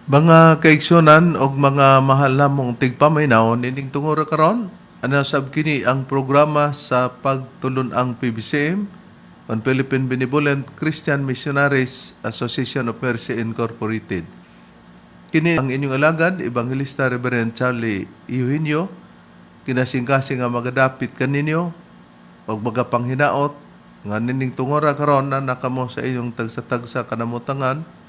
Mga kaigsunan o mga mahal namong tigpaminaw nining tungora karon ana sab kini ang programa sa pagtulon ang PBCM on Philippine Benevolent Christian Missionaries Association of Mercy Incorporated. Kini ang inyong alagad Evangelista Reverend Charlie Eugenio kinasing-kasing nga magadapit kaninyo og magapanghinaot nga nining tungora karon na nakamo sa inyong tagsa-tagsa kanamutangan.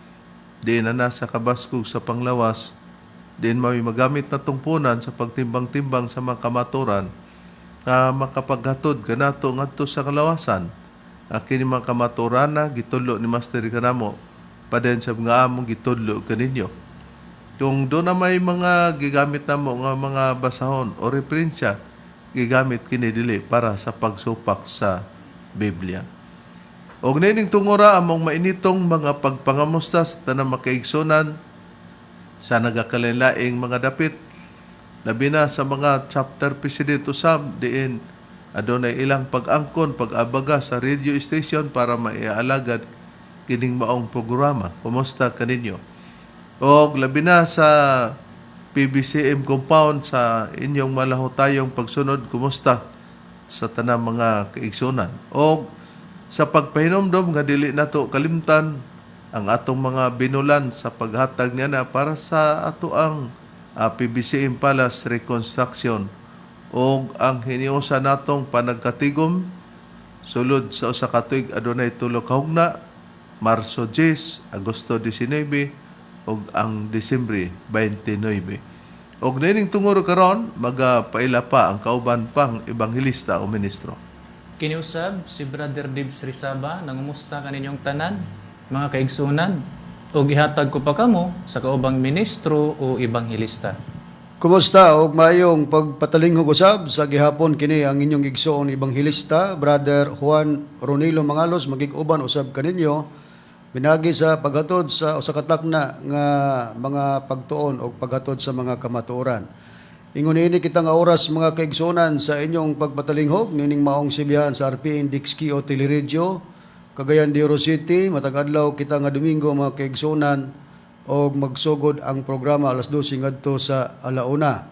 Diin na nasa kabaskog sa panglawas, diin may magamit na tungpunan sa pagtimbang-timbang sa mga kamaturan na makapaghatod kanato ngadto sa kalawasan. Kini mga kamaturan na gitulo ni Master kanamo paden sa nga among gitulo kaninyo. Kung doon na may mga gigamit namo nga mga basahon o referensya, gigamit kini dili para sa pagsupak sa Biblia. Og nining tungora among mainitong mga pagpangamusta sa tanang makaigsunan sa nagakalain-laing mga dapit, labi na sa mga chapter president usab diin adunay ilang pag-angkon pag-abaga sa radio station para maialagad kining maong programa. Kumusta kaninyo? Og labi na sa PBCM compound sa inyong malahutayong pagsunod, kumusta sa tanang mga kaigsunan? Og sa pagpahinomdom nga dili nato kalimtan ang atong mga binulan sa paghatag niya na para sa ato ang PBCM Palace Reconstruction o ang hiniusa natong panagkatigom sulod sa usa ka tuig adunay tulo ka hugna, Marso 10, Agosto 19 ug ang Disyembre 29. Og nining tunguro karon magapaila pa ang kauban pang ebanghelista o ministro. Kiniusab si Brother Dibs Rizaba, nangumusta kaninyong tanan, mga kaigsunan, o gihatag ko pa kamo sa kaubang ministro o ebanghelista. Kumusta og maayong pagpatalinghog usab sa gihapon kini ang inyong igsoon ebanghelista Brother Juan Ronilo Mangalos magig-uban usab kaninyo pinagi sa paghatod sa usa ka takna nga mga pagtuon o paghatod sa mga kamatuoran. Ingon ini kita nga oras mga kaigsunan sa inyong pagpatalinghog nining maong sibihan sa RPN Dixki o Teleregio Cagayan de Oro City. Matag adlaw kita nga Domingo mga kaigsunan og magsugod ang programa alas 12 ngadto sa alauna.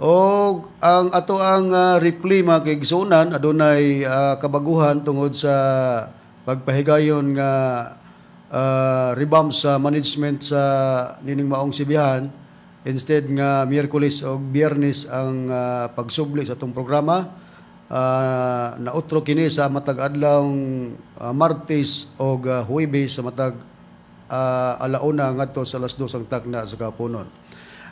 Og ang ato ang reply mga kaigsunan adunay kabaguhan tungod sa pagpahigayon nga revamp sa management sa nining maong sibihan. Instead nga Miyerkules o Biyernes ang pagsubli sa itong programa, nautro kini sa matag adlaw Martes o Huwebes sa matag alauna ngadto sa alas 2 ang takna sa kapunon.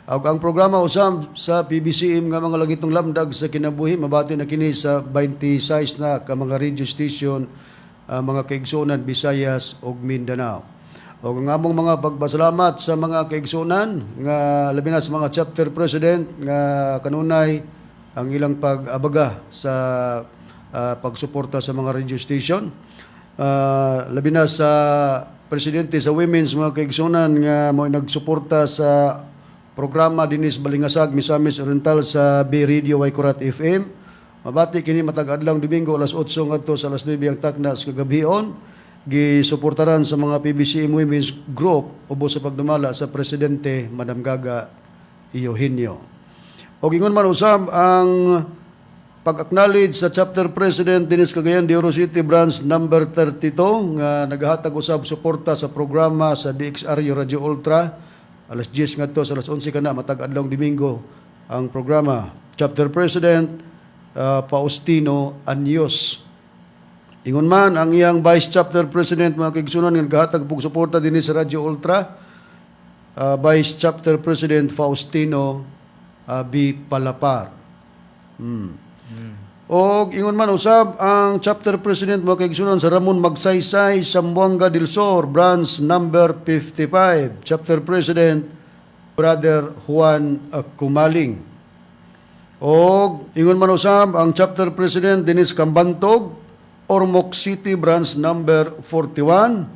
Ang programa usab sa PBCM nga mga lagitong lamdag sa kinabuhi mabati na kini sa 26 na ka mga radio station mga kaigsunan Visayas ug Mindanao. O ang among mga pagpasalamat sa mga kaigsunan nga labi na sa mga chapter president nga kanunay ang ilang pag-abaga sa pagsuporta sa mga radio station. Labi na sa presidente sa women's mga kaigsunan nga mo nagsuporta sa programa dinis Balingasag, Misamis Oriental sa B Radio Waikurat FM. Mabati kini matag adlaw Domingo alas 8 ngadto sa alas 9 ang takna sa kagabion. Gisuportaran sa mga PBCM Women's Group ubos sa pagdumala sa Presidente Madam Gaga Eugenio. O gingon man usab ang pag-acknowledge sa Chapter President dinis Cagayan de Oro City Branch number 32 nga nagahatag usab suporta sa programa sa DXRU Radio Ultra alas 10 ngadto sa alas 11 kana matag adlaw Domingo ang programa. Chapter President Faustino Anyos. Ingon man ang iyang Vice Chapter President mga kaigsunan nga naghatag og suporta dinhi sa Radio Ultra, Vice Chapter President Faustino B. Palapar. Og ingon man usab ang Chapter President mga kaigsunan sa Ramon Magsaysay, Zamboanga del Sur, Branch number 55, Chapter President Brother Juan Kumaling. Og ingon man usab ang Chapter President Dennis Cambantog, Ormoc City Branch number 41,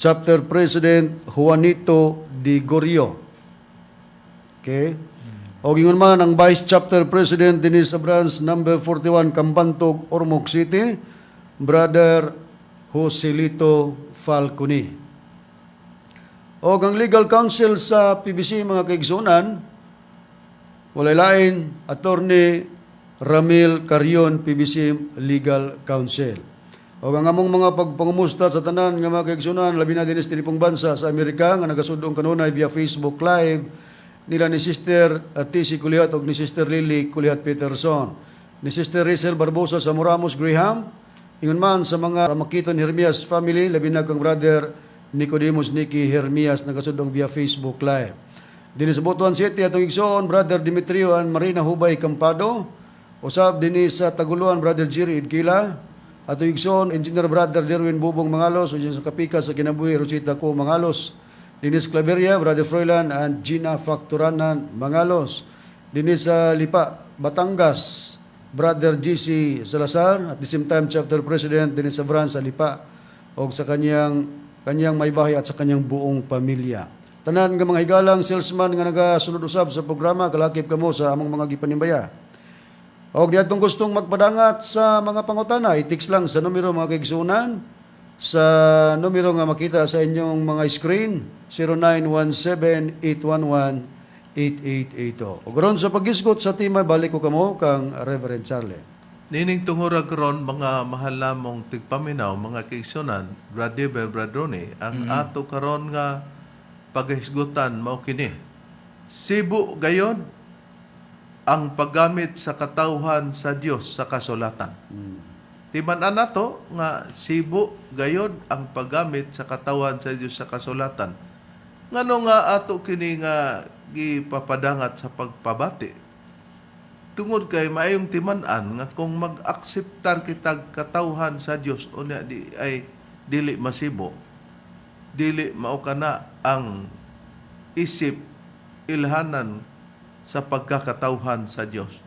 Chapter President Juanito Di Gorio. Okay? O gingon man ang Vice Chapter President dinis sa Branch number 41 Cambantog, Ormoc City, Brother Joselito Falconi. O ang legal counsel sa PBC mga kaigsunan, walay lain, Attorney Ramil Carion, PBC Legal Counsel. O ang among mga pagpangumusta sa tanan nga mga kaigsunan, labi na din sa tinipong bansa sa Amerika, nga nagasudong kanunay via Facebook Live, nila ni Sister T.C. Kulihat o ni Sister Lily Kulihat Peterson, ni Sister Rizal Barbosa sa Moramos Graham, ingon man sa mga Ramakiton Hermias family, labi na kang brother Nicodemus Nicky Hermias, nagasudong via Facebook Live. Dini sa Butuan City, atong igsoon, Brother Demetrio and Marina Hubay Campado, usab dini sa Taguluan, Brother Jerry Idkila, atong igsoon, Engineer Brother Derwin Bubong Mangalos, o sa Kapika sa Kinabuhi, Rosita Co Mangalos, dini sa Claveria, Brother Froilan and Gina Facturanan Mangalos, dini sa Lipa, Batangas, Brother GC Salazar, at the same time, Chapter President, dini sa Branch sa Lipa, o sa kanyang may bahay at sa kanyang buong pamilya. Tanan nga mga higalang salesman nga nagasunod usab sa programa, kalakip kamo sa among mga gipanimbaya. O diadtong gustong magpadangat sa mga pangutana, i-text lang sa numero mga kaigsunan, sa numero nga makita sa inyong mga screen, 0917-811-8882. O gron sa pag-isgot sa timay, balik ko kamo kang Reverend Charlie. Nining tungura karon mga mahal namong tigpaminaw, mga kaigsunan, Bradiber, Bradroni, ang ato karon nga paghisgutan mao kini. Sibu gayon ang paggamit sa katawhan sa Dios sa kasulatan. Timan-an nato nga sibu gayon ang paggamit sa katawhan sa Dios sa kasulatan. Ngano nga ato kini nga gipapadangat sa pagpabati? Tungod kay maayong timan-an nga kung mag-akseptar kitag katawhan sa Dios unya di ay dili masibo, dili mao kana ang isip ilhanan sa pagkakatawhan sa Dios.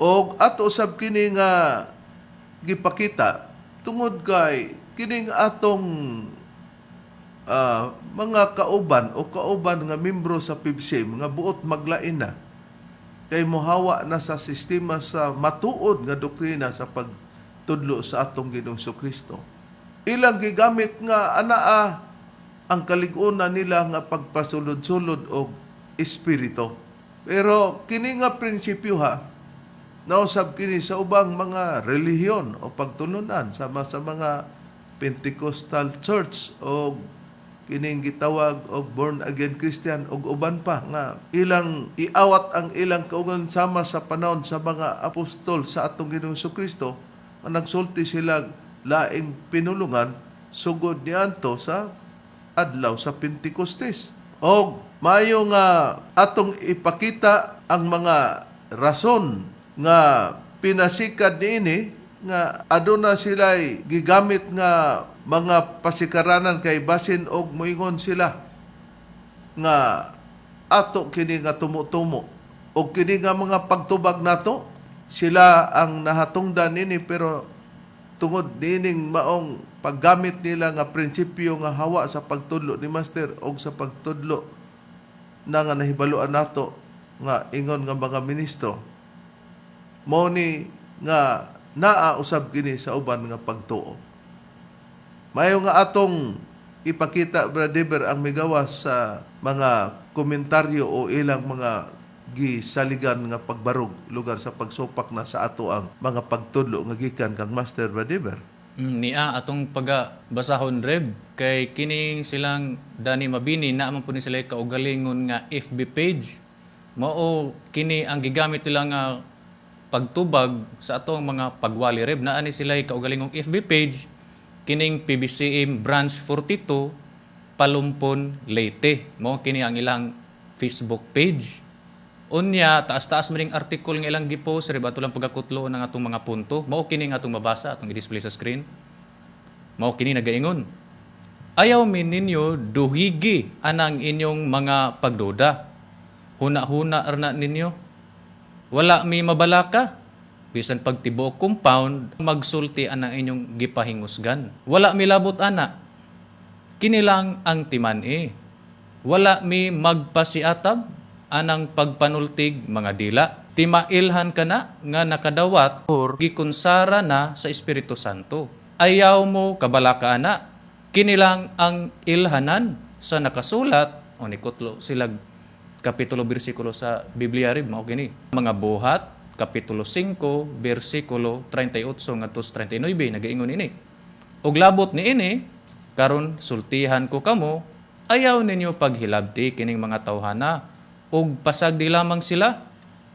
O ato usab kini nga gipakita tungod kay kining atong mga kauban o kauban nga membro sa PIBSIM nga buot maglain na kay mohawa na sa sistema sa matuod nga doktrina sa pagtudlo sa atong Ginoong Kristo. Ilang gigamit nga anaa ang kalig-unan nila nga pagpasulod-sulod og espiritu. Pero kini nga prinsipyo nausab kini sa ubang mga relihiyon o pagtulunan sama sa mga Pentecostal Church o kining gitawag og born again Christian og uban pa nga ilang iawat ang ilang kaugalingon sama sa panahon sa mga apostol sa atong Ginoong Kristo ang nagsulti sila laing pinulungan sugod niadto sa adlaw sa Pentecostes. Og maayo nga atong ipakita ang mga rason nga pinasikad niini nga aduna sila'y gigamit nga mga pasikaranan kay basin og moingon sila nga ato kini nga tumutumo og kini nga mga pagtubag nato sila ang nahatungdan nini pero tungod nining maong paggamit nila nga prinsipyo nga hawa sa pagtudlo ni Master og sa pagtudlo na nga nahibaluan nato nga ingon nga mga ministro mao ni nga naa usab kini sa uban nga pagtuo. Mayo nga atong ipakita, Brother, ang migawas sa mga komentaryo o ilang mga gisaligan nga pagbarog lugar sa pagsupak na sa ato ang mga pagtudlo nga gikan kang Master, Brother. Niya atong pagabasahon Reb kay kining silang Dani Mabini naman po ni sila kaugalingon nga FB page. Mao kini ang gigamit nila nga pagtubag sa atong mga pagwali Reb. Naani sila kaugalingong FB page kining PBCM Branch 42 Palumpon, Leyte. Mao kini ang ilang Facebook page. Unya taas-taas maning article nga ilang gipost Reb ato lang pagakutlo ng atong mga punto. Mao kini nga atong mabasa atong i-display sa screen. Mao kini nagaingon. Ayaw min ninyo duhigi anang inyong mga pagduda. Huna-huna arna ninyo. Wala mi mabalaka. Bisan pagtibo compound, magsulti anang inyong gipahingusgan. Wala mi labot ana. Kini lang ang timan-i. Wala mi magpasiatab anang pagpanultig mga dila. Timailhan ka na nga nakadawat or gikunsara na sa Espiritu Santo. Ayaw mo kabalaka ana. Kini lang ang ilhanan sa nakasulat o nikutlo sila kapitulo bersikulo sa Biblia rin mao kini mga buhat kapitulo 5 bersikulo 38 ngadto sa 39 nagaingon ini og labot ni ini karon sultihan ko kamo ayaw ninyo paghilabti kining mga tawhana ug pasagdi lamang sila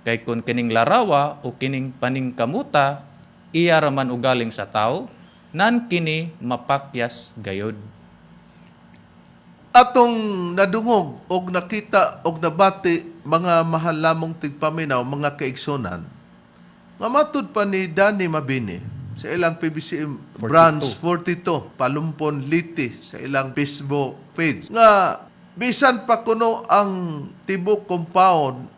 kay kun kining larawa o kining paningkamuta iya raman ugaling sa tao nan kini mapakyas gayod. Atong nadungog og nakita og nabati mga mahal lamong tigpaminaw, mga kaigsonan, nga matud pa ni Danny Mabini sa ilang PBCM Branch 42, Palumpon, Liti, sa ilang Facebook page, nga bisan pa kuno ang tibok compound,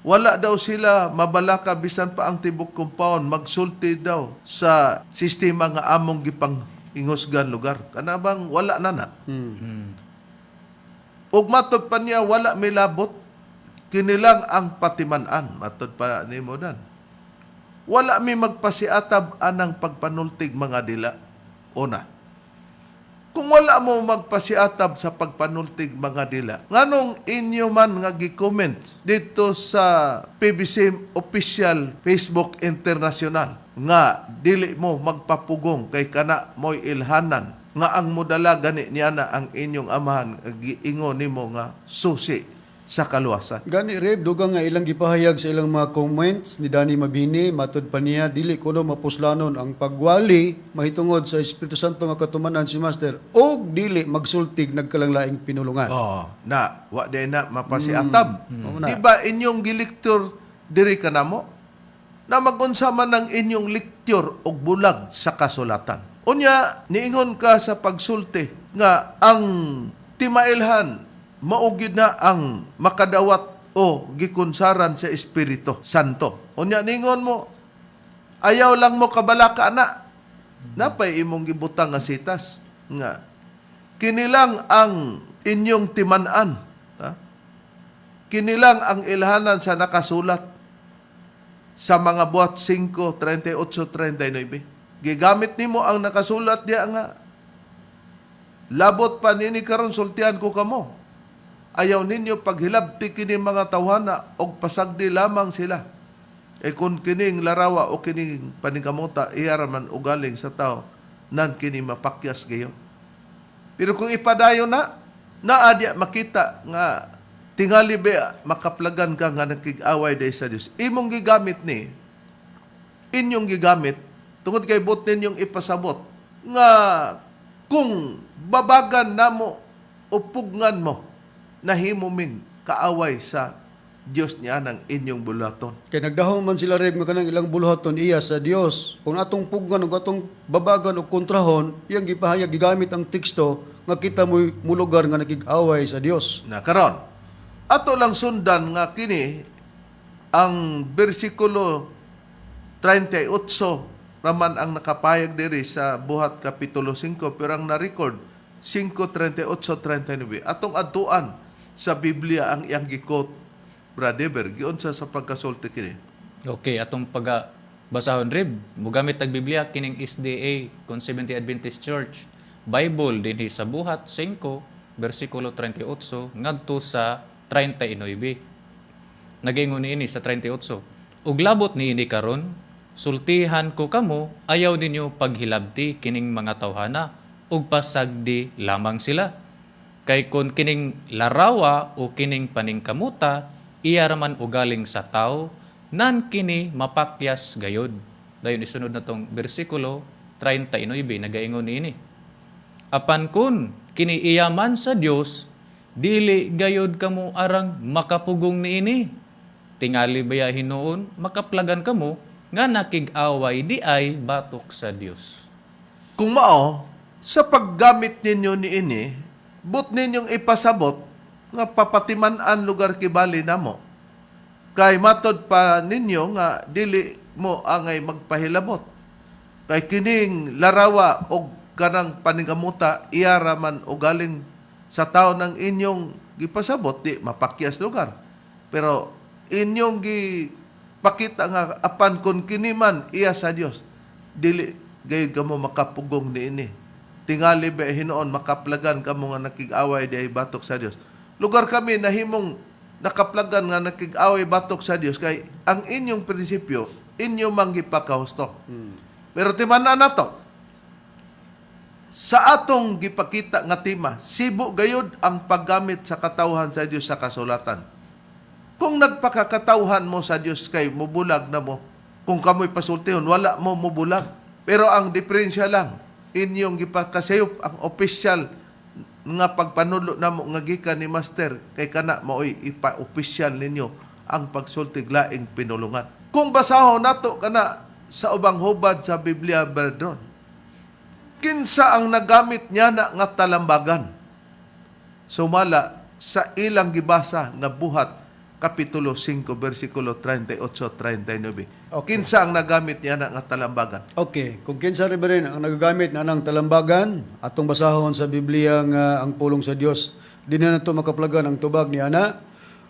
wala daw sila mabalaka bisan pa ang tibok compound, magsulti daw sa sistema nga among gipang ingusgan lugar. Kanabang wala na. Ug matod pa niya wala milabot kinilang ang patimanan. Matod pa ni mo dan. Wala mi magpasiatab anang pagpanultig mga dila. Una. Kung wala mo magpasiatab sa pagpanultig mga dila, nganong inyo man nga gi-comment dito sa PBC official Facebook International nga dili mo magpapugong kay kana mo'y ilhanan nga ang modala gani niya na ang inyong amahan giingon nimo nga susi sa kaluwasan. Gani Reb, dugang nga ilang gipahayag sa ilang mga comments ni Danny Mabini, matud pa niya, dili kuno mapuslanon ang pagwali, mahitungod sa Espiritu Santo nga katumanan si Master, o dili magsultig nagkalanglaing pinulungan. Na, wa day na mapasiatab. Na. Di ba inyong giliktor diri ka namo? Na magunsa man ang inyong liktor og bulag sa kasulatan. Unya, niingon ka sa pagsulti nga ang timailhan maugid na ang makadawat o gikunsaran sa Espiritu Santo. Unya ningon mo, ayaw lang mo kabalaka na. Napay imong gibutang nga sitas nga kinilang ang inyong timan-an. Kinilang ang ilhanan sa nakasulat sa mga buhat 5, 38, 39. Gigamit nimo ang nakasulat diya nga labot pa nini karon sultihan ko kamo. Ayaw ninyo paghilabti kini mga tawhana og pasagdi lamang sila. E kung kining larawa o kining paningkamuta iyaraman ugaling sa tao nan kini mapakyas gayon. Pero kung ipadayon na adya makita nga tingali ba makaplagan ka nga nakig-away day sa Dios. Imong gigamit ni inyong gigamit tungod kay bot ninyong ipasabot nga kung babagan namo o pugngan mo nahimuming kaaway sa Dios niya ng inyong bulaton. Kaya nagdahong man sila Reb nga kanang ilang buluhaton iya sa Dios. Kung atong puggan o atong babagan o kontrahon, iyang gipahayag gigamit ang teksto nga kita mo mulugar nga nakig-away sa Dios. Na karon, ato lang sundan nga kini ang bersikulo 38 raman ang nakapayag diri sa buhat kapitulo 5 pero ang na-record 5:38-39 atong adtuan sa Biblia ang iyang gikot Brother giunsa sa pagkasulti kini. Okay, atong basahon Rib, mugamit tag Biblia kining SDA kon Seventh-day Adventist Church Bible dinhi sa buhat 5 bersikulo 38 ngadto sa 39. Nagingon niini sa 38. Ug labot niini karon, sultihan ko kamo, ayaw ninyo paghilabti kining mga tawhana ug pasagdi lamang sila. Kay kun kining larawa o kining paningkamuta iya raman ugaling sa tao nan kini mapakyas gayod. Dayon isunod na tong bersikulo 39 nagaingon niini. Apan kun kini iyaman sa Dios dili gayod kamo arang makapugong niini. Tingali baya hinuon makaplagan kamo nga nakig-away di ay batok sa Dios. Kung mao sa paggamit ninyo niini but ninyong ipasabot nga papatiman-an lugar kibali namo. Kay matod pa ninyo nga dili mo angay magpahilabot. Kay kining larawa og kanang paningkamuta iyara man ugaling sa tao ng inyong gipasabot di mapakyas lugar. Pero inyong gipakita nga apan kun kini man iya sa Dios dili gayud kamo makapugong niini. tingali ba hinoon makaplagan kamo nga nakig-away di ay batok sa Dios. Lugar kami nahimong nakaplagan nga nakig-away batok sa Dios kay ang inyong prinsipyo inyo manggipakahusto. Pero timan-an nato sa atong gipakita nga tema, sibo gayud ang paggamit sa katawhan sa Dios sa kasulatan. Kung nagpakakatawhan mo sa Dios kay mubulag na mo, kung kamoy pasultihon, wala mo mubulag. Pero ang diferensya lang, inyong gipakasayop ang opisyal nga pagpanulo na mo nga gikan ni Master kay kana maoy ipa-opisyal ninyo ang pagsultig laing pinulungan. Kung basahon nato kana sa ubang hubad sa Biblia, brethren, kinsa ang nagamit niya na nga talambagan? Sumala sa ilang gibasa nga buhat, Kapitulo 5, versikulo 38-39. Okay. Kinsa ang nagamit niya na nga talambagan? Okay, kung kinsa rin ba rin ang nagagamit na ng talambagan, atong basahon sa Biblia nga ang pulong sa Dios, di na nato makaplagan ang tubag ni Ana.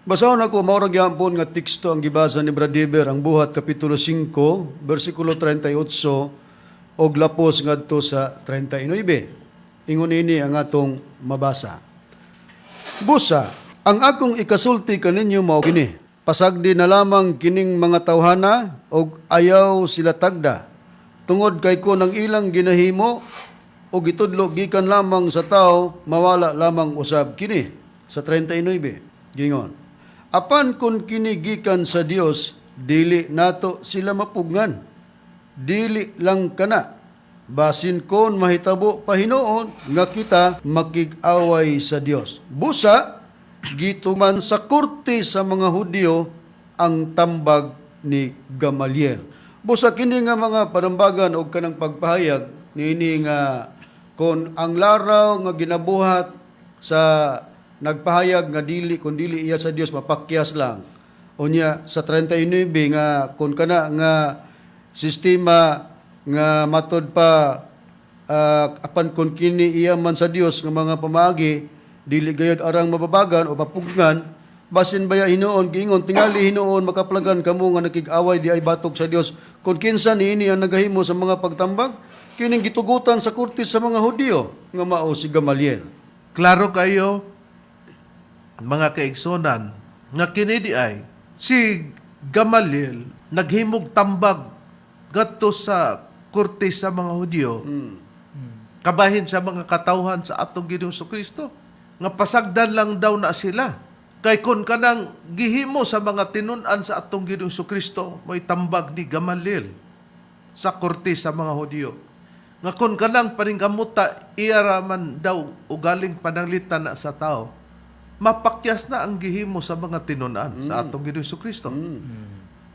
Basahon ako, maurag yampon nga teksto ang gibasa ni Bradiber, ang buhat, Kapitulo 5, versikulo 38, og lapos ngadto sa 39. Ingon ini ang atong mabasa. Busa, ang akong ikasulti kaninyo mao kini. Pasagdi na lamang kining mga tawhana og ayaw sila tagda. Tungod kay ko ng ilang ginahimo og itudlo gikan lamang sa tao mawala lamang usab kini. Sa 39 gingon. Apan kun kini gikan sa Dios dili nato sila mapugngan. Dili lang kana, basin kon mahitabo pahinoon nga kita makig-away sa Dios. Busa, gituman sa korte sa mga Hudyo ang tambag ni Gamaliel. Busa kini nga mga panambagan o kanang pagpahayag niini nga kon ang laraw nga ginabuhat sa nagpahayag nga dili kun dili iya sa Dios mapakyas lang. Unya sa 39 nga kun kana nga sistema nga matod pa apan kun kini iya man sa Dios nga mga pamaagi dili gayud arang mababagan o mapugnan basin baya hinuon giingon tingali hinuon makaplagan kamo nga nakig-away di ay batok sa Dios kun kinsa niini ang nagahimo sa mga pagtambag kining gitugutan sa korte sa mga Hudyo nga mao si Gamaliel. Klaro kayo, mga kaigsonan, nga kini di ay si Gamaliel naghimog tambag gadto sa korte sa mga Hudyo, kabahin sa mga katawhan sa atong Ginoong Kristo, nga pasagdan lang daw na sila. Kay kun kanang gihimo sa mga tinun-an sa atong Ginoong Kristo, may tambag ni Gamaliel sa korte sa mga Hudyo. Nga kun kanang paningkamuta, iyaraman daw ugaling pananglitan na sa tao, mapakyas na ang gihimo sa mga tinun-an sa atong Ginoong Kristo.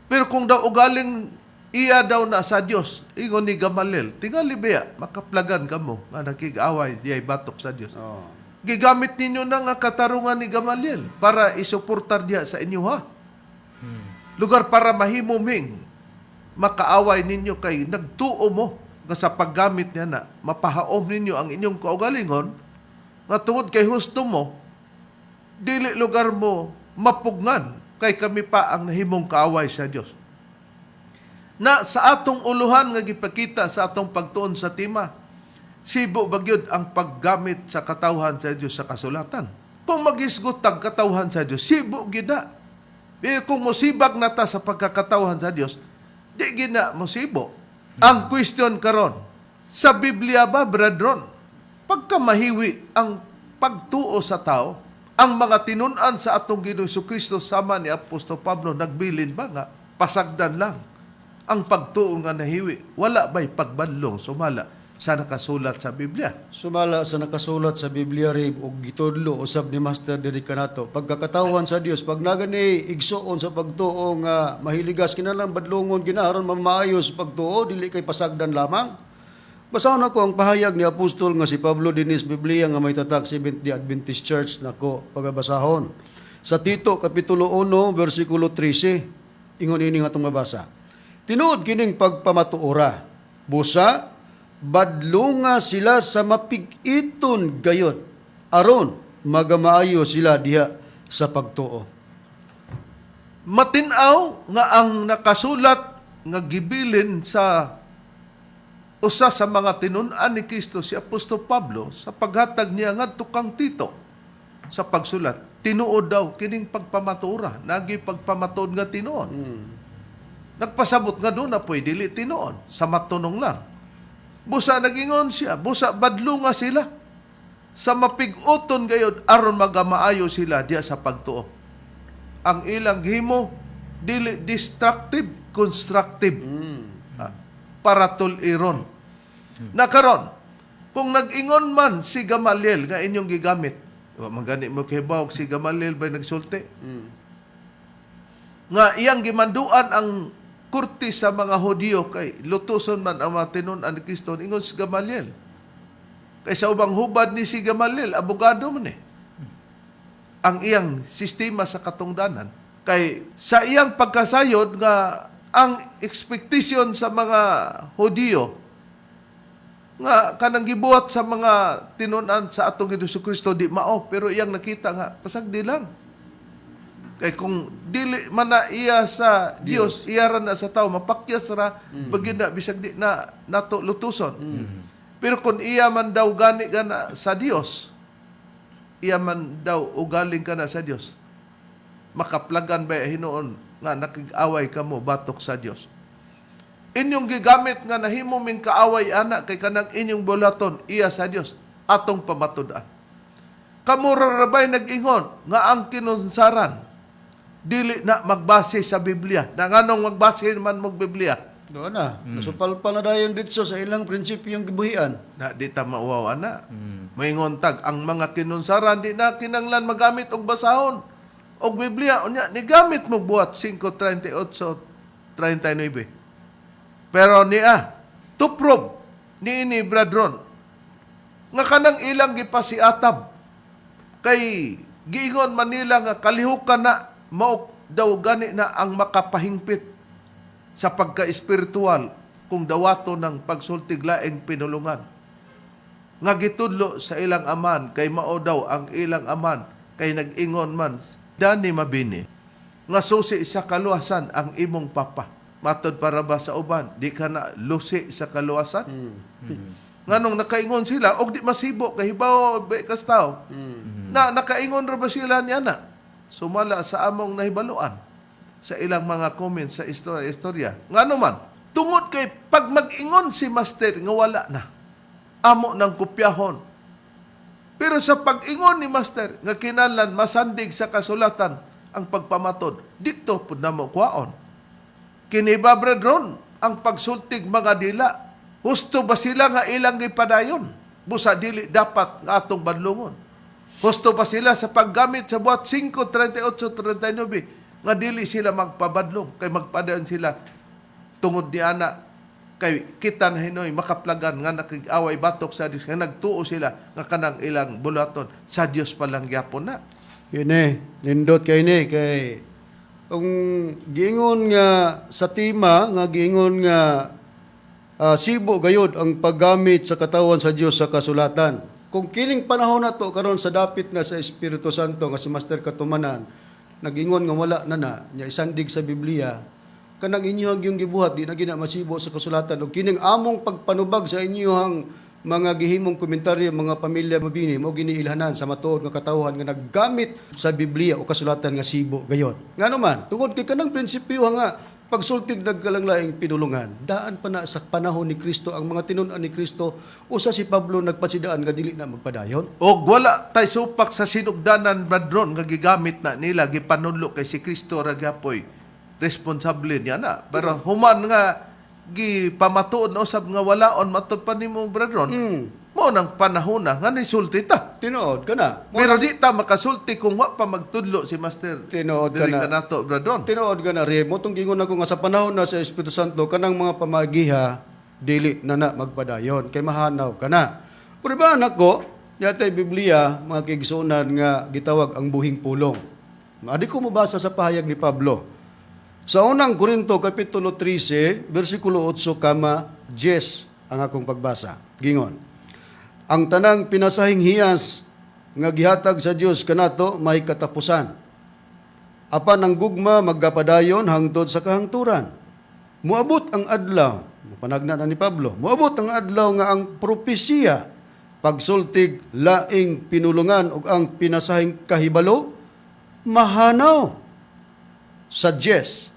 Pero kung daw ugaling iya daw na sa Dios, ingon ni Gamaliel, tingali biya, makaplagan kamo, nga nakig-away, di ay batok sa Dios. Oh. Gigamit ninyo na nga katarungan ni Gamaliel para isuportar diya sa inyo, ha? Lugar para mahimuming, makaaway ninyo kay nagtuo mo, nga sa paggamit niya na, mapahaom ninyo ang inyong kaugalingon, nga tungod kay husto mo, dili lugar mo mapugnan, kay kami pa ang nahimong kaaway sa Dios. Na sa atong uluhan nga gipakita sa atong pagtuon sa tema, sibo bagyod ang paggamit sa katawhan sa Dios sa kasulatan. Kung magisgutag katawhan sa Dios, sibo gyud na. Pero kung mosibag nata sa pagkakatawhan sa Dios, di gina mosibo. Ang question karon, sa Biblia ba, brethren, pagka mahiwi ang pagtuo sa tao, ang mga tinun-an sa atong Ginoong Kristo sama ni Apostol Pablo nagbilin ba nga pasagdan lang ang pagtuo nga nahiwi, wala ba'y pagbanlong sumala sa nakasulat sa Biblia? Sumala sa nakasulat sa Biblia rib og gitudlo usab ni Master diri kanato pagkakatawan sa Dios pag nagani igsuon sa pagtuo nga mahiligas kinalang badlongon ginaharon mamaayos pagtuo dili kay pasagdan lamang. Basahon ako ang pahayag ni Apostol nga si Pablo dinis Biblia nga may tatak Seventh-day Adventist Church nako pagabasahon. Sa Tito kapitulo 1 bersikulo 13 ingon ini nga atong mabasa. Tinuod kining pagpamatuora. Busa, badlunga sila sa mapig-iton gayod. Aron, magamaayo sila diha sa pagtuo. Matinaw nga ang nakasulat nga gibilin sa usa sa mga tinun-an ni Kristo si Apostol Pablo sa paghatag niya ngadto kang Tito sa pagsulat. Tinuod daw kining pagpamatura, nagi pagpamatuod nga tinuod. Nagpasabot nga doon na pwede dili tinuod, sa matunong lang. Busa nagingon siya, busa badlo nga sila. Sa mapig-uton gayod aron magamaayo sila diya sa pagtuo. Ang ilang himo dili destructive, constructive. Para tuliron. Nakaron, kung nag-ingon man si Gamaliel nga inyong gigamit, magani mo kibaw si Gamaliel ba nagsulti? Nga iyang gimanduan ang kurti sa mga Hudiyo kay lutuson man ang mga tinun-an ni Kristo, ingon si Gamaliel. Kay sa ubang hubad ni si Gamaliel, abogado man ang iyang sistema sa katungdanan. Kay sa iyang pagkasayod nga ang expectation sa mga Hudiyo nga kanang gibuhat sa mga tinun-an sa atong Jesucristo di mao, pero iyang nakita nga pasagdi lang. Kay kung dili man na iya sa Dios, iya ra na sa tao, mapakyas ra pag na bisag di na nato lutuson. Pero kung iya man daw gani ka na sa Dios, iya man daw ugaling ka na sa Dios, makaplagan ba hinoon nga nakig-away ka mo batok sa Dios. Inyong gigamit nga nahimo ming kaaway ana kay kanang inyong bulaton iya sa Dios atong pamatud-an. Kamura ra bay nag-ingon nga ang kinunsaran dili na magbase sa Biblia. Na nganong magbase man mo Biblia? Doon na. Nasupalpal na dayon dito sa ilang prinsipyong gibuhian. Na di ta mauwaw ana. Moingon tag ang mga kinunsaran di na kinanglan magamit og basahon og Biblia unya ni gamit mo buhat 5:38-39. Pero niya to prove ni bradron nga kanang ilang gipasiatab kay giingon Manila nga kalihukan na mao daw gani na ang makapahingpit sa pagka-espiritual kung dawato ng pagsultig laing pinulungan. Nga gitudlo sa ilang aman kay mao daw ang ilang aman kay nag-ingon man Dani Mabini nga susi sa kaluwasan ang imong papa. Matod para ba sa uban, di ka na lusi sa kaluwasan? Nganong nakaingon sila, og di masibo, kahibaw, bekas tao, na nakaingon ra ba sila niya na? Sumala sa among nahibaluan sa ilang mga comments sa istorya. Ngano man, tungod kay pag mag-ingon si Master nga wala na, amo ng kupyahon. Pero sa pag-ingon ni Master nga kinahanglan masandig sa kasulatan ang pagpamatod, dito pud namo kwaon. Kini ba brethren, ang pagsultig mga dila, husto ba sila nga ilang ipadayon? Busa dili dapat nga atong banlungon. Husto ba sila sa paggamit sa buhat 5:38-39 nga dili sila magpabadlong kay magpadayon sila tungod ni ana kay kita na hinoy makaplagan nga nakig-away batok sa Dios nga nagtuo sila nga kanang ilang bulaton sa Dios pa lang gyapon na. Kini, nindot kay ni kay kung giingon nga sa tima nga giingon nga sibo gayud ang paggamit sa katawan sa Dios sa kasulatan. Kung kining panahon na to karon sa dapit na sa Espiritu Santo nga si Master Katumanan nagingon nga wala na nya isandig sa Biblia kanang inyong yung gibuhat di na gina masibo sa kasulatan ug kining among pagpanubag sa inyong mga gihimong komentaryo mga pamilya Mabini mo giniilhanan sa matuod nga katawhan nga naggamit sa Biblia o kasulatan nga sibo gayon. Ngano man tungod kay kanang prinsipyo nga pagsultig nagkalanglaing pinulungan daan pa na sa panahon ni Kristo ang mga tinun-an ni Kristo usa si Pablo nagpasidaan nga dili na magpadayon. Og wala tay supak sa sinugdanan bradron nga gigamit na nila gipanudlo kay si Kristo ra gyapoy responsable niya na. Pero human nga gipamatuod na usab nga walaon matud pa nimo brethren. Mo nang panahon na nga nisulti ta. Tinuod ka na. Pero di ta makasulti kung wa pa magtudlo si Master. Tinuod ka na. Nato brethren. Tinuod ka na Remo tong gingon ako nga sa panahon na sa Espiritu Santo kanang mga pamagiha dili na magpadayon kay mahanaw ka na. Pero ba anak ko, yatay Biblia mga kigsunan nga gitawag ang buhing pulong. Adi ko mabasa sa pahayag ni Pablo. Sa unang Korinto, Kapitulo 13, versikulo 8, 10, ang akong pagbasa. Gingon, ang tanang pinasahing hiyas nga gihatag sa Dios kanato may katapusan. Apan ang gugma magkapadayon hangtod sa kahangturan. Muabot ang adlaw Panagna na ni Pablo. Moabot ang adlaw nga ang propesiya pagsultig laing pinulungan ug ang pinasahing kahibalo mahanaw. Suggest.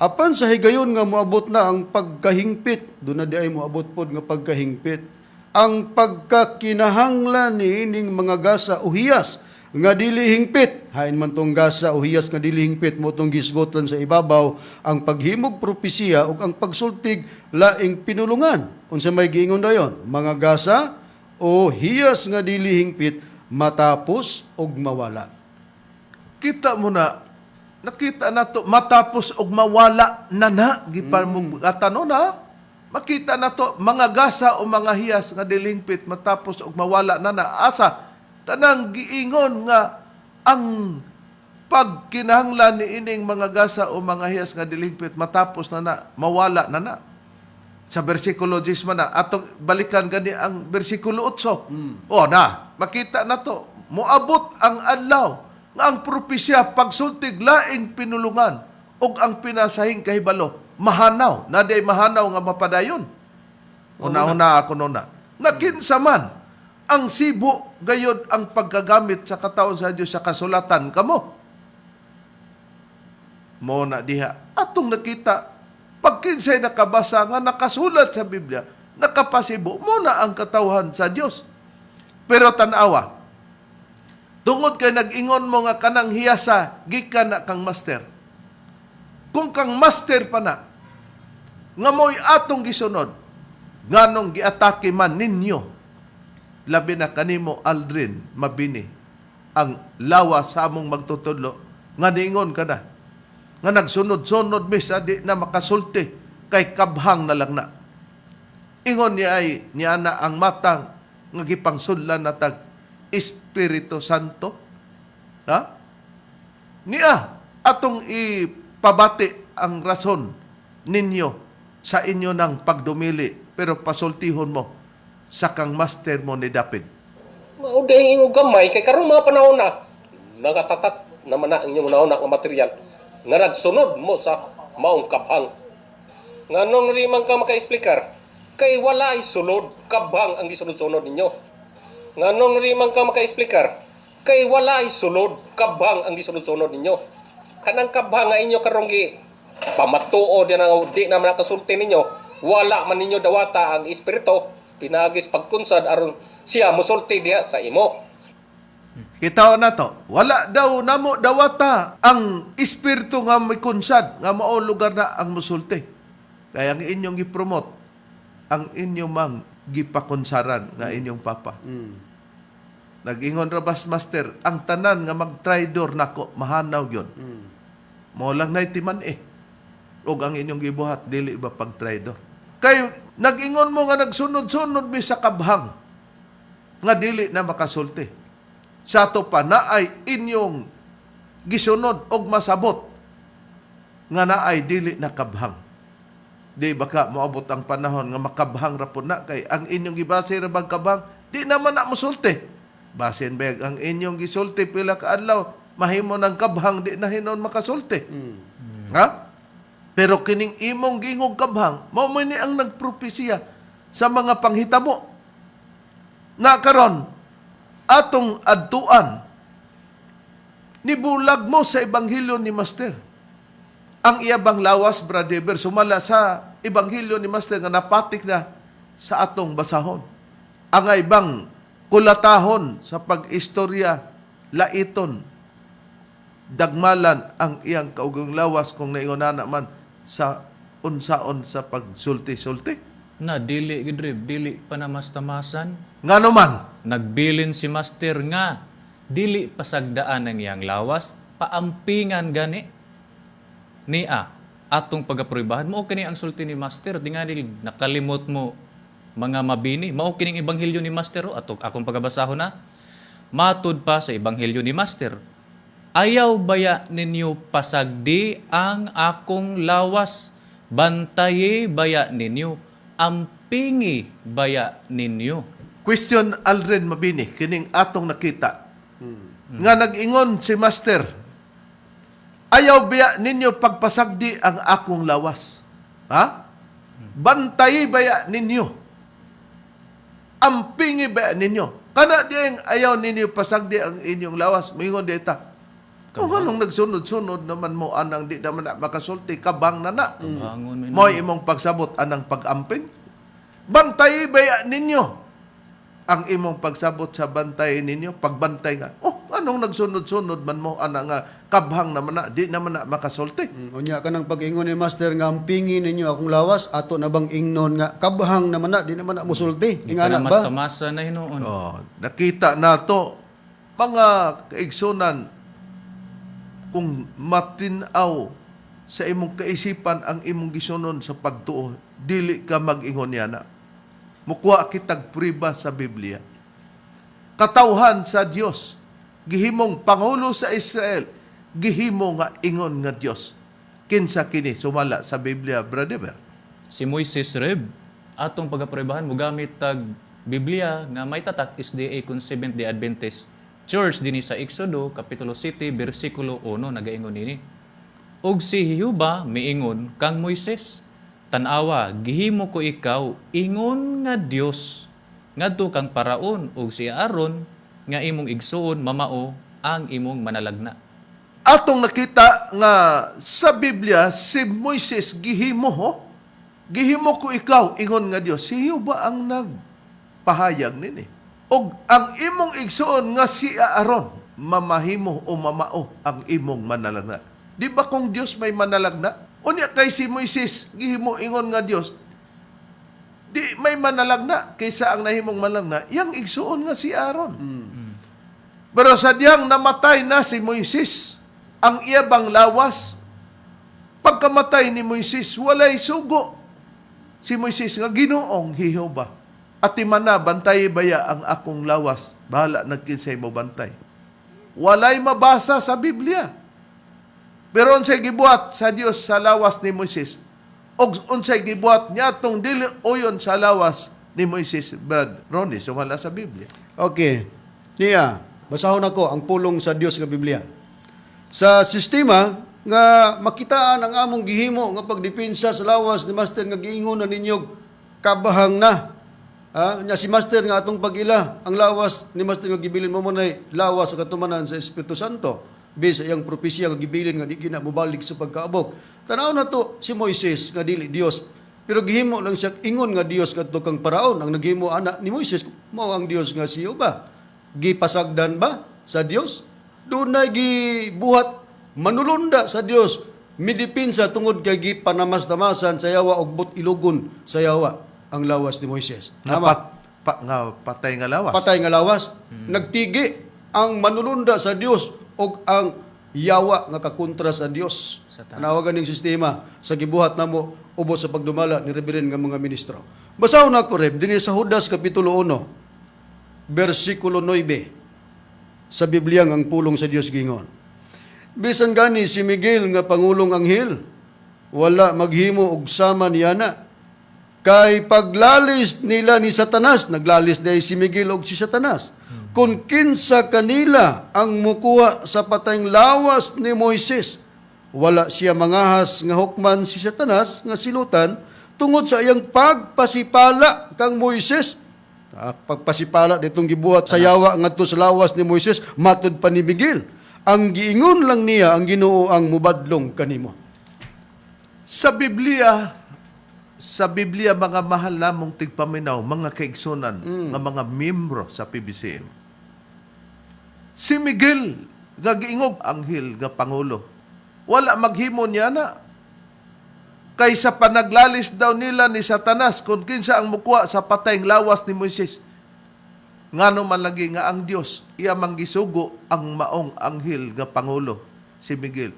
Apan sa higayon nga moabot na ang pagkahingpit, do na di ay moabot pod nga pagkahingpit, ang pagkakinahanglan ni ining mga gasa o hiyas nga dili hingpit. Hain man tong gasa o hiyas nga dili hingpit mo tong gisgotan sa ibabaw ang paghimog propesiya ug ang pagsultig laing pinulungan. Unsa may giingon dayon? Mga gasa o hiyas nga dili hingpit matapos og mawala. Kita mo na, nakita na to, matapos og mawala na, gipar mo atano na, makita na to, mga gasa o mga hiyas nga dilingpit, matapos og mawala na, asa, tanang giingon nga, ang pagkinahanglan ni ining mga gasa o mga hiyas nga dilingpit, matapos na, mawala na. Sa versikulo 10 man na, atong balikan gani ang versikulo 8. O na, makita na to, moabot ang adlaw, nga ang propesya pagsultig laing pinulungan ug ang pinasahing kahibalo mahanaw na day mahanaw nga mapadayon. Una ako nuna nga kinsa man ang sibo gayod ang paggagamit sa kataon sa Dios sa kasulatan kamo mo na diha atong nakita pag kinsay nakabasa nga nakasulat sa Biblia nakapasibo mo na ang katawhan sa Dios. Pero tanawa, tungod kay nag-ingon mo nga kanang hiyasa, gikan na kang master. Kung kang master pa na, nga mo'y atong gisunod, nganong giatake man ninyo, labi na kanimo Aldrin Mabini, ang lawas sa among magtutudlo, nga niingon ka na, nga nagsunod-sunod misa, di na makasulti, kay kabhang na lang na. Ingon niya ay, niya na ang matang, nga gipangsudlan na tag, Espiritu Santo. Ha? Niya, atong ipabati ang rason ninyo sa inyo ng pagdumili, pero pasultihon mo sa kang master mo ni David. Mauday yung gamay, kay karong mga panahon na, nagatatak naman na inyong nauna nga material, nga nagsunod mo sa maong kabhang. Nga nung rimang ka maka-explicar, kay wala ay sulod, kabhang ang gisunod-sunod ninyo. Nga nung rimang ka maka-explicar, kay wala ay sulod, kabhang ang gisunod-sunod ninyo. Kanang kabhang nga inyo karong pamatuo din ang di naman nakasulti ninyo, wala man ninyo dawata ang espiritu, pinagis pagkunsad aron siya musulti diha sa imo. Kita na to, wala daw namo dawata ang espiritu nga may kunsad, nga mao lugar na ang musulti. Kaya ang inyong gipromote, ang inyong mang gipakonsaran nga inyong papa. Nag-ingon rabas master, ang tanan nga mag-tridor nako mahanaw yon. Mo lang nay timan ug ang inyong gibuhat dili ba pag-tridor. Kay nag-ingon mo nga nagsunod-sunod mi sa kabhang nga dili na makasulti. Sa to pa naay inyong gisunod og masabot nga naay dili na kabhang. Di baka moabot ang panahon nga makabhang ra pud na kay ang inyong gibase ra bang kabhang di naman na mosulti. Basin beg ang inyong gisulti pila ka adlaw mahimo ng kabhang di na hinon makasulti. Ha? Pero kining imong gingog kabhang mao man ni ang nagpropesiya sa mga panghitabo. Na karon atong adtuan nibulag mo sa ebanghelyo ni Master. Ang iyabang lawas, Brother Eber, sumala sa ebanghelyo ni Master nga napatik na sa atong basahon. Ang ibang kulatahon sa pag-istorya, laiton, dagmalan ang iyang kaugang lawas kung naingon na man sa unsaon sa pagsulti-sulti. Na dili gidrib, dili pa na mas-tamasan. Ngano man, Nagbilin si master nga dili pasagdaan ang iyang lawas, paampingan gani niya atong pagaprubahan mo kini ang sulti ni master di nga nakalimot mo mga mabini mao kining ebanghelyo ni master ato akong pagabasahon na matud pa sa ebanghelyo ni master. Ayaw baya ninyo pasagdi ang akong lawas, bantaye baya ninyo, ampingi baya ninyo. question Aldrin Mabini, kining atong nakita. Nga nag-ingon si Master, ayaw biya ninyo pagpasagdi ang akong lawas. Ha? Bantay baya ninyo. Ampingi baya ninyo. Kana dieng ayaw ninyo pasagdi ang inyong lawas. Mingon di ta. Kung anong nagsunod-sunod naman mo anang di naman na makasulti, kabang na na. Kabangon Mo imong pagsabot anang pag-amping. Bantay baya ninyo. Ang imong pagsabot sa bantay ninyo, pagbantay nga. Anong nagsunod-sunod man mo anang kabhang naman na, di naman na makasulti. Unya ka ng pag-ingon ni Master nga ang pingin ninyo akong lawas, ato na bang ingnon nga kabhang naman na, di naman na musulti. Ingana mas ba? tamasa na hinoon. Nakita nato mga kaigsunan kung matinaw sa imong kaisipan ang imong gisunon sa pagtuo, dili ka mag-ingon yana. Mukwa kitag priba sa Biblia. Katawhan sa Dios, gihimong pangulo sa Israel, gihimo nga ingon nga Dios. Kinsa kini sumala sa Biblia, brother? Si Moises Reb, atong pagaprebahan mo gamit tag Biblia nga may tatak SDA kung Seventh-day Adventist Church dinhi sa Exodo kapitulo 7 bersikulo 1 nagaingon nini. Og si Jehovah miingon kang Moises, tan-awa gihimo ko ikaw ingon nga Dios ngadto kang Paraon og si Aaron nga imong igsuon mamao ang imong manalagna. Atong nakita nga sa Biblia si Moises gihimo gihimo ko ikaw ingon nga Dios. Si ba ang nagpahayag nini? Og ang imong igsuon nga si Aaron mamahimo o mamao ang imong manalagna. Di ba kung Dios may manalagna? Unya kay si Moises gihimo ingon nga Dios. Di may manalagna kaysa ang nahimong manalagna, yang igsuon nga si Aaron. Pero sadyang namatay na si Moises, ang iyabang lawas, pagkamatay ni Moises, walay sugo. Si Moises nga Ginoong Jehova. At imana, bantay baya ang akong lawas. Bahala nagkinsay mo bantay. Walay mabasa sa Biblia. Pero unsay gibuhat sa Dios sa lawas ni Moises, o unsay gibuhat niya itong dili uyon sa lawas ni Moises, Brad Ronnie, sumala sa Biblia. Okay. Niya, basahon ako ang pulong sa Dios nga Biblia. Sa sistema nga makitaan ang among gihimo nga pagdepensa sa lawas ni Master nga giingon na ninyo kabahang na. Nya si Master nga atong pag-ila ang lawas ni Master nga gibilin mo nay lawas sa katumanan sa Espiritu Santo. Bisa iyang propesya nga gibilin nga di gina mobalik sa pagkaabok. Tanaw na to si Moises nga dili Dios. Pero gihimo lang siya ingon nga Dios kadto kang Paraon ang naghimo anak ni Moises mao ang Dios nga si Jehova. Gipasagdan ba sa Dios? Dunay gibuhat manulunda sa Dios. Midipinsa tungod kay gipanamas-tamasan sa yawa og but ilugon sa yawa ang lawas ni Moises. Nga patay nga lawas. Patay nga lawas. Nagtigi ang manulunda sa Dios og ang yawa nga kakontra sa Dios. Tanawagan ning sistema sa gibuhat namo ubos sa pagdumala ni Reverend nga mga ministro. Basahon ako Reb dinhi sa Judas kapitulo 1 bersikulo 9 sa Biblia ang pulong sa Dios gingon. Bisan gani si Miguel nga pangulong anghel wala maghimo og sama niya na. Kay paglalis nila ni Satanas, naglalis dahil si Miguel og si Satanas. Kung kinsa kanila ang mukuha sa patayng lawas ni Moises, wala siya mangahas nga hukman si Satanas nga silutan tungod sa iyang pagpasipala kang Moises. Pagpasipala ditong gibuhat sa yawa ngadto sa lawas ni Moises, matud pa ni Miguel. Ang giingon lang niya ang Ginoo ang mubadlong kanimo. Sa Biblia, mga mahal namong tigpaminaw, mga kaigsunan, nga mga miyembro sa PBCM. Si Miguel, nga giingog anghel, nga pangulo, wala maghimo niya na. Kaysa panaglalis daw nila ni Satanas, kung kinsa ang mukwa sa patayng lawas ni Moises, ngano man lagi nga ang Dios, iya manggisugo ang maong anghel, nga pangulo, si Miguel.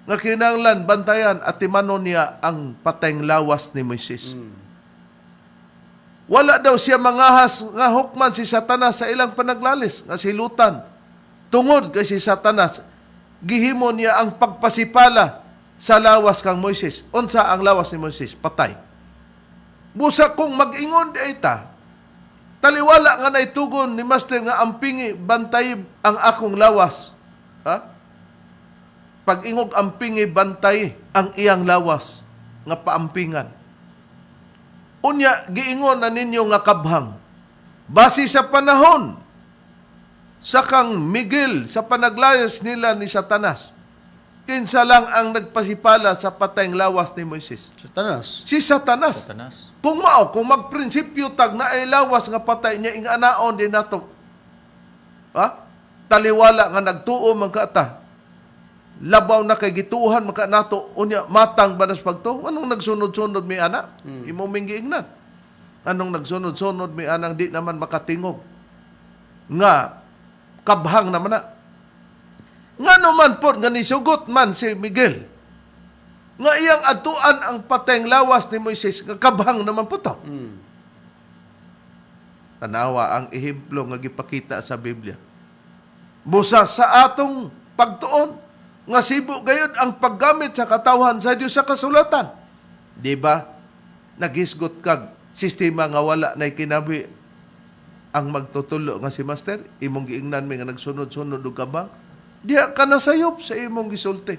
Nga kinahanglan bantayan at timanon niya ang patayng lawas ni Moises. Wala daw siya mangahas nga hukman si Satanas sa ilang panaglalis, nga silutan. Tungod kay si Satanas, gihimo niya ang pagpasipala sa lawas kang Moises. Unsa ang lawas ni Moises? Patay. Busa kung mag-ingon di ita, taliwala nga naitugon ni Master nga ampingi bantay ang akong lawas. Pag-ingog ampingi bantay ang iyang lawas nga paampingan. Unya, giingon na ninyo nga kabhang. Base sa panahon, sa kang Miguel, sa panaglayas nila ni Satanas, kinsa lang ang nagpasipala sa patayng lawas ni Moises? Satanas. Si Satanas. Satanas. Kung magprinsipyo tag na ay lawas nga patay niya, ing anaon din nato. Ha? Taliwala nga nagtuo magkata. Labaw na kay gituhan magka nato, unya matang banas pagto. Anong nagsunod-sunod mi ana? Imo minggiingnan. Anong nagsunod-sunod mi anang di naman makatingog. Nga kabhang naman na. Nga naman po, nga nisugot man si Miguel. Nga iyang atuan ang patayng lawas ni Moises, nga kabhang naman po to. Tanawa ang ehemplo nga gipakita sa Biblia. Busa sa atong pagtuon, nga sibo gayud ang paggamit sa katawhan sa Dios sa kasulatan. Di ba? Nagisgot kag sistema nga wala na kinabi ang magtutulo nga si Master, imong giingnan mi nga nagsunod-sunod og kabang. Diha ka nasayop sa imong gisulti.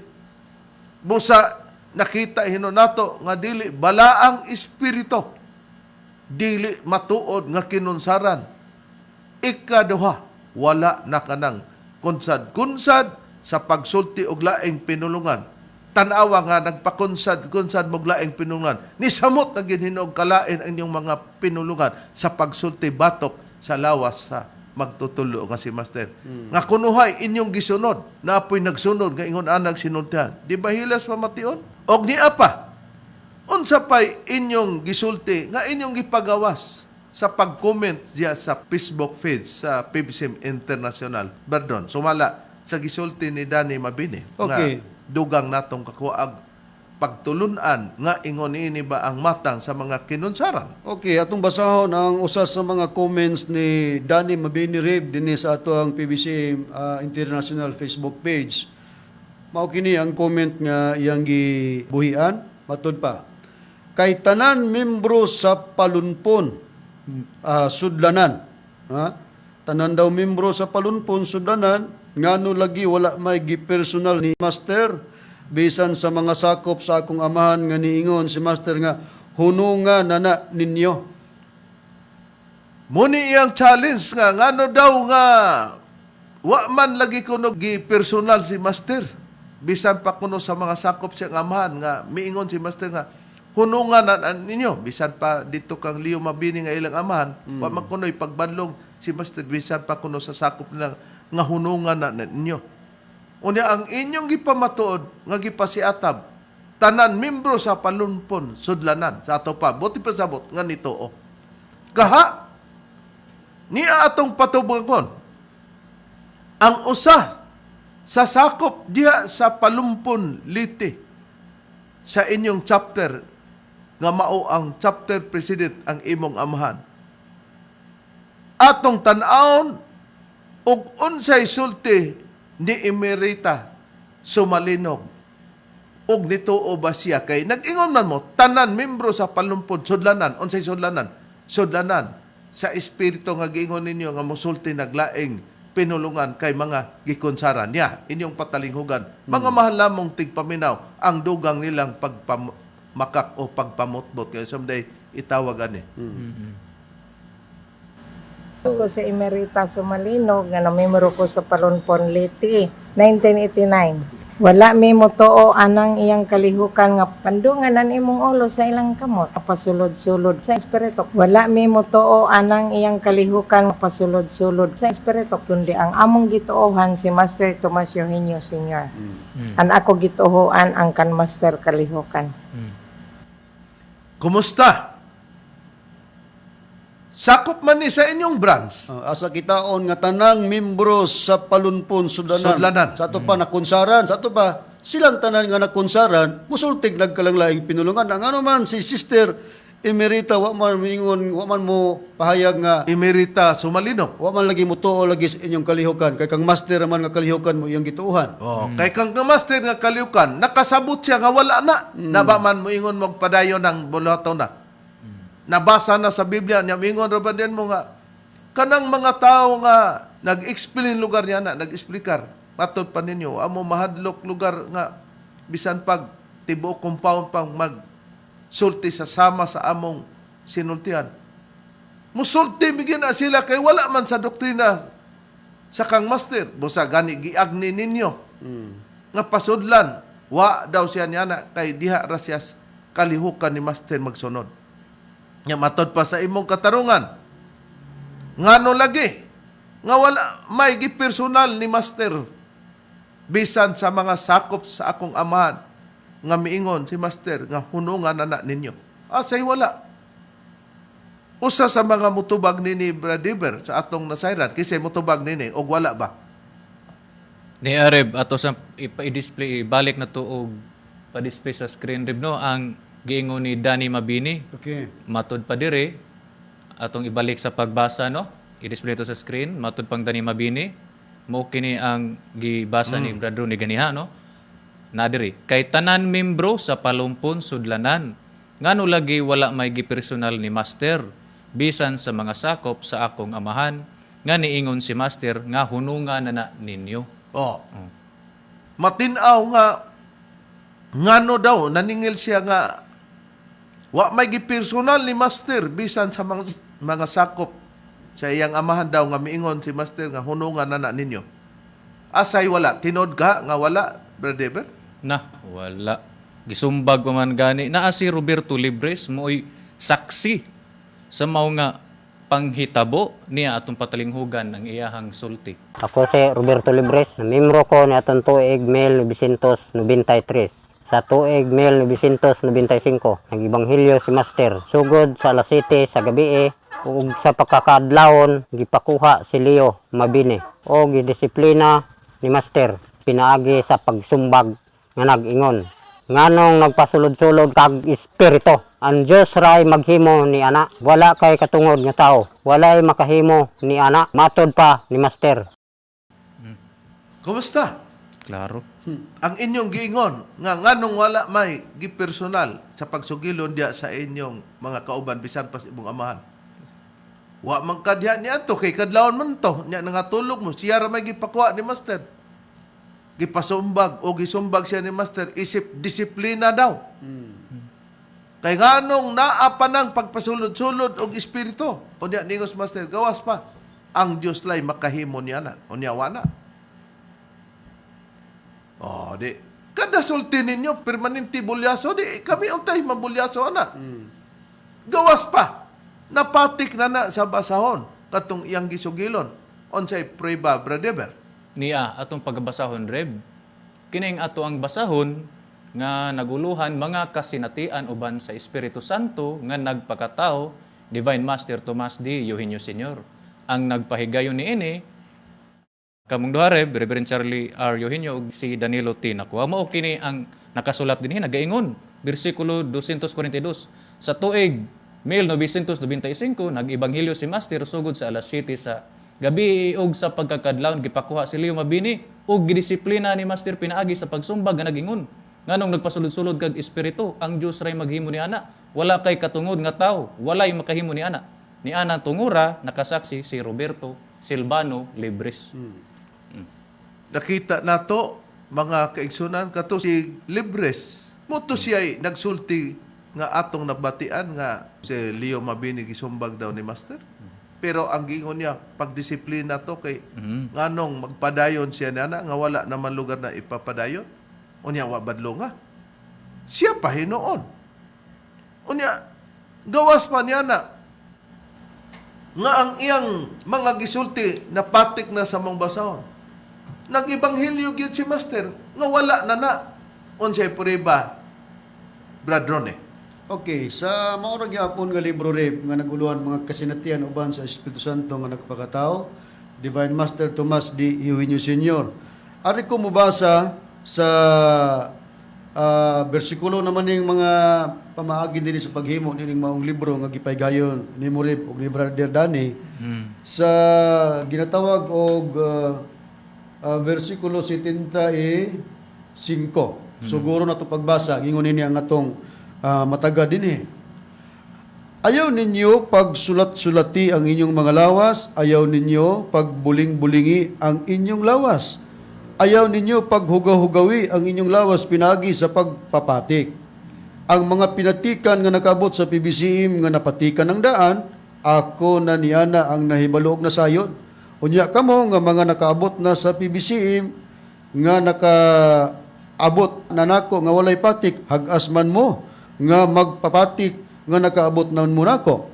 Busa nakita hino nato nga dili balaang espiritu, dili matuod nga kinunsaran. Ikaduha, wala na kanang kunsad-kunsad sa pagsulti og laing pinulungan. Tanawa nga nagpakunsad-kunsad mog laing pinulungan. Nisamot na ginhinog kalain ang inyong mga pinulungan sa pagsulti batok sa lawas sa magtutulo nga si Master. Nga kunuhay inyong gisunod, na apoy nagsunod nga ingon anang sinultihan. Di ba hilas pamation? Og ni apa? Unsa pay inyong gisulti nga inyong gipagawas sa pag-comment diya sa Facebook page sa PBCM International. Pardon, sumala sa gisulti ni Danny Mabini. Okay. Nga dugang natong kakuag pagtulunan nga ingon ini ba ang matang sa mga kinunsaran. Okay, atong basahon ang usa sa mga comments ni Danny Mabini Rib dinhi sa ato ang PBC International Facebook page. Mao kini ang comment nga iyang gibuhian, matud pa. Kay tanan membro sa palunpon sudlanan. Ha? Tanan daw membro sa palunpon sudlanan ngano lagi wala may gipersonal ni Master bisan sa mga sakop sa akong amahan nga niingon si Master nga hunungan na ninyo. Muni iyang challenge nga ngano daw nga wa man lagi kuno gi personal si Master. Bisan pa kuno sa mga sakop siyang amahan nga miingon si Master nga hunungan na ninyo. Bisan pa dito kang Leo Mabini nga ilang amahan, wa man kuno'y pagbanlong si Master bisan pa kuno sa sakop nila nga hunungan na ninyo. Unya ang inyong gipamatuod nga gipasiatab tanan membro sa palunpon sudlanan sa ato pa buti pa sabot nga nito kaha niya atong patubangon ang usa sa sakop diha sa palumpon liti sa inyong chapter nga mao ang chapter president ang imong amahan atong tan-awon ug unsay sulti ni Emerita Sumalinog og nituo ba siya kay nag-ingon man mo tanan membro sa palumpon sudlanan unsay sudlanan sa espiritu nga giingon ninyo nga mosulti naglaing pinulungan kay mga gikonsaran niya inyong patalinghugan mga mahal lamong tigpaminaw ang dugang nilang pagpamakak o pagpamutbot kay someday itawag ani. Ko si Emerita Sumalinog nga namemoro ko sa Palunpon Liti 1989. Wala mi mo too anang iyang kalihukan nga pandungan an imong ulo sa ilang kamot pasulod-sulod sa espiritu. Wala mi mo too anang iyang kalihukan nga pasulod-sulod sa espiritu kundi ang among gituohan si Master Tomas Eugenio Sr. An ako gituohan ang kan Master kalihukan. Kumusta? Sakop man ni sa inyong branch. Asa kitaon nga tanang membro sa palunpon sudlanan. Sudlanan. Sa ato pa nakunsaran, sa ato pa silang tanan nga nakunsaran, musultig nagkalanglaing pinulungan. Ang ano man si Sister Emerita wa man mingon, wa man mo pahayag nga Emerita Sumalinog. wa man lagi mo tuo lagi sa inyong kalihukan kay kang master man nga kalihukan mo iyang gituuhan. Oh, kay kang kamaster nga kaliukan, nakasabot siya nga wala na. Naba man mo ingon magpadayon ng bulato na. Nabasa na sa Biblia niya, mingon ra ba din mo nga, kanang mga tao nga nag-explain lugar niya na, nag-explikar, matod pa ninyo, amo mahadlok lugar nga, bisan pag tibuok compound pang mag-sulti sa sama sa among sinultian. Musulti bigyan na sila kay wala man sa doktrina sa kang master. Busa gani giagni ninyo. Nga pasudlan, wa daw siya niya na kay diha ra siya kalihukan ni master magsunod. Nga matod pa sa imong katarungan. Ngano lagi? Nga wala may gipersonal ni master bisan sa mga sakop sa akong amahan nga miingon si master nga hunungan na ninyo. Asay wala. Usa sa mga mutubag nini Bradiber sa atong nasayran kisay mutubag nini og wala ba? Ni Areb ato sa i-display balik na to og pa-display sa screen rib no ang giingon ni Danny Mabini. Okay. Matod pa dire atong ibalik sa pagbasa no. I-display to sa screen matod pang Danny Mabini. Mao kini ang gibasa ni Brad Ronnie ganiha no. Na dire kay tanan membro sa palumpon sudlanan ngano lagi wala may gipersonal ni master bisan sa mga sakop sa akong amahan nga niingon si master nga hunungan na ninyo. Oh. Matinaw nga ngano daw naningil siya nga wa may gipersonal ni master bisan sa mga sakop sa iyang amahan daw nga miingon si master nga hunungan na ninyo. Asay wala tinod ka nga wala Brother? Na wala gisumbag pa man gani naa si Roberto Libres mo'y saksi sa mao nga panghitabo niya atong patalinghugan ng iyahang sulti. Ako si Roberto Libres, membro ko ni atong tuig 1993. Sa tuig 1995, nag-ibanghilyo si Master. Sugod sa alas 7 sa gabi ug sa pagkakadlawon gipakuha si Leo Mabini o gidisiplina ni Master pinaagi sa pagsumbag nga nag-ingon. Nganong nagpasulod-sulod kag espiritu. Ang Diyos ray maghimo ni ana. Wala kay katungod nga tao. Walay makahimo ni ana. Matod pa ni Master. Kumusta? Klaro. Ang inyong giingon nga nganong wala may gipersonal sa pagsugilon diya sa inyong mga kauban bisan pa sa imong amahan. Wa man kadya niya to kay kadlawon man to nya nangatulog mo siya ra may gipakuha ni master. Gipasumbag o gisumbag siya ni master isip disiplina daw. Kay nganong naa pa nang pagpasulod-sulod og espiritu. Unya ningos master gawas pa ang Dios lay makahimo niya na. Unya wana. Oh, di. Kada sulti ninyo, permanente bulyaso, di kami untay mabulyaso na. Gawas pa. Napatik na sa basahon. Katong iyang gisugilon. Unsay prueba, Brother? Niya atong pagbasahon reb. Kining ato ang basahon nga naguluhan mga kasinatian uban sa Espiritu Santo nga nagpakatao Divine Master Tomas D. Eugenio Sr. Ang nagpahigayon ni ini kamong duha reb, Reverend Charlie R. Eugenio ug si Danilo T. Nakua. Mao kini ang nakasulat dinhi nagaingon. Bersikulo 242 sa tuig 1995 nag-ebanghelyo si Master sugod sa alas 7 sa gabi ug sa pagkakadlawon gipakuha si Leo Mabini ug gidisiplina ni Master pinaagi sa pagsumbag nga nagingon. Nganong nagpasulod-sulod kag espiritu ang Dios ray maghimo ni ana. Wala kay katungod nga tawo, walay makahimo ni ana. Ni ana tungura nakasaksi si Roberto Silvano Libres. Nakita nato mga kaigsunan kato si Libres. Moto siya nagsulti nga atong nabatian nga si Leo Mabini gisumbag daw ni Master. Pero ang gingon niya, pagdisiplina to kay nganong magpadayon siya na nga wala naman lugar na ipapadayon. Unya wa badlo nga. Siya pa hinoon. Unya gawas pa niya na nga ang iyang mga gisulti na patik na sa mong basahon. Nag-ibanghilyo gyud si Master nga wala na. Unsay prueba, Brad Ronnie? Okay, sa maurang yapon nga libro rep nga naguluhan mga kasinatian uban sa Espiritu Santo nga nagpakatao, Divine Master Tomas D. Eugenio Sr. Ari ko mubasa sa bersikulo naman ning mga pamaagi din sa paghimo ning maong libro nga gipaygayon ni Morip ug ni Brother Danny sa ginatawag og bersikulo 75. Siguro na to pagbasa gingon ni ang atong mataga din Ayaw ninyo pagsulat-sulati ang inyong mga lawas, ayaw ninyo pagbuling-bulingi ang inyong lawas. Ayaw ninyo paghugaw-hugawi ang inyong lawas pinagi sa pagpapatik. ang mga pinatikan nga nakaabot sa PBCM nga napatikan ng daan, ako na niyana ang nahibalo og nasayod. Unya kamo nga mga nakaabot na sa PBCM nga nakaabot na nako nga walay patik, hagas man mo nga magpapatik nga nakaabot na mo nako.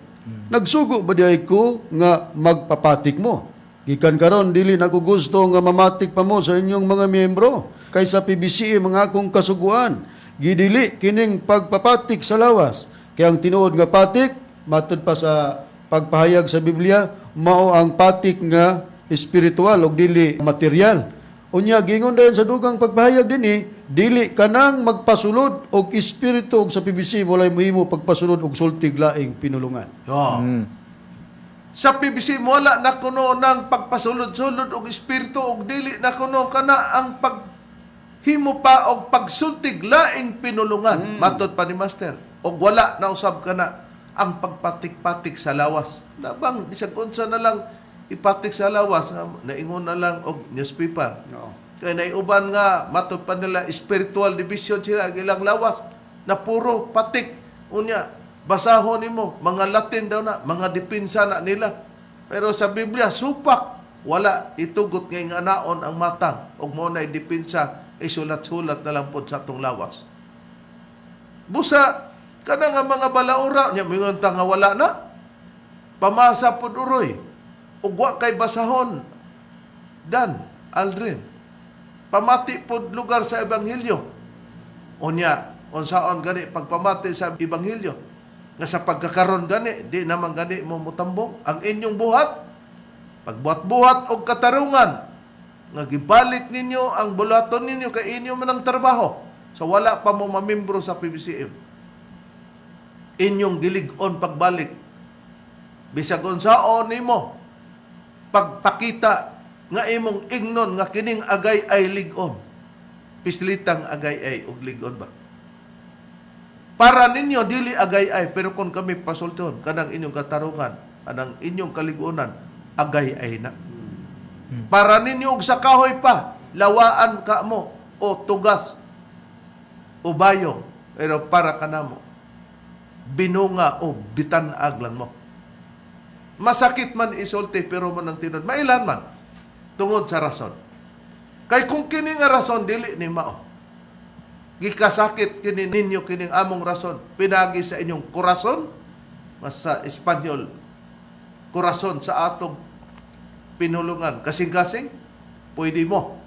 Nagsugo ba diay ko nga magpapatik mo? Gikan karon dili na ko gusto nga mamatik pa mo sa inyong mga miyembro kaysa PBCM mga akong kasuguan. Gidili kining pagpapatik sa lawas. Kaya ang tinuod nga patik, matud pa sa pagpahayag sa Biblia, mao ang patik nga espiritual o dili material. Unya, gingon din sa dugang pagpahayag din dili ka nang magpasulod og espiritu og sa PBC, walay mohimo pagpasulod og sultig laing pinulungan. Oh. Sa PBC wala na kuno ng pagpasulod-sulod og espiritu og dili na kuno kana ang paghimo pa og pagsultig laing pinulungan. Matod pa ni Master. Og wala na usab kana ang pagpatik-patik sa lawas. Nabang bisag unsa na lang ipatik sa lawas, naingon na lang og newspaper. Oo. Kaya naiuban nga, matod pa nila, spiritual division sila, ilang lawas, na puro patik. Unya, basahon nimo mga Latin daw na, mga depensa na nila. Pero sa Biblia, supak, wala itugot ngay nga naon ang matang, og mo na depensa, isulat-sulat na lang po sa atong lawas. Busa, kana nga mga balaura, niya mingon ta nga wala na, pamasa po uroy, ugwa kay basahon, Dan, Aldrin, pamati po lugar sa Ebanghelyo. Unya, unsaon gani pagpamati sa Ebanghelyo, nga sa pagkakaroon gani, di naman gani mo mutambong ang inyong buhat, pagbuhat-buhat og katarungan, nga gibalik ninyo ang bulaton ninyo kay inyo man ang trabaho. So wala pa mo mamembro sa PBCM. Inyong gilig-on pagbalik. Bisag unsaon nimo pagpakita nga imong ignon nga kining agay ay lig-on. Pislitang agay ay og lig-on ba? Para ninyo dili agay ay, pero kung kami pasulton kanang inyong katarungan, kanang inyong kaligunan, agay ay na. Para ninyo og sa kahoy pa, lawaan ka mo o tugas o bayong, pero para kanamo binunga o bitanag lang mo. Masakit man isulti pero man ang tinod. Mailan man tungod sa rason. Kay kung kini nga rason dili ni mao. Gikasakit kini ninyo kining among rason pinagi sa inyong korason, mas sa Espanyol korason sa atong pinulungan kasing-kasing pwede mo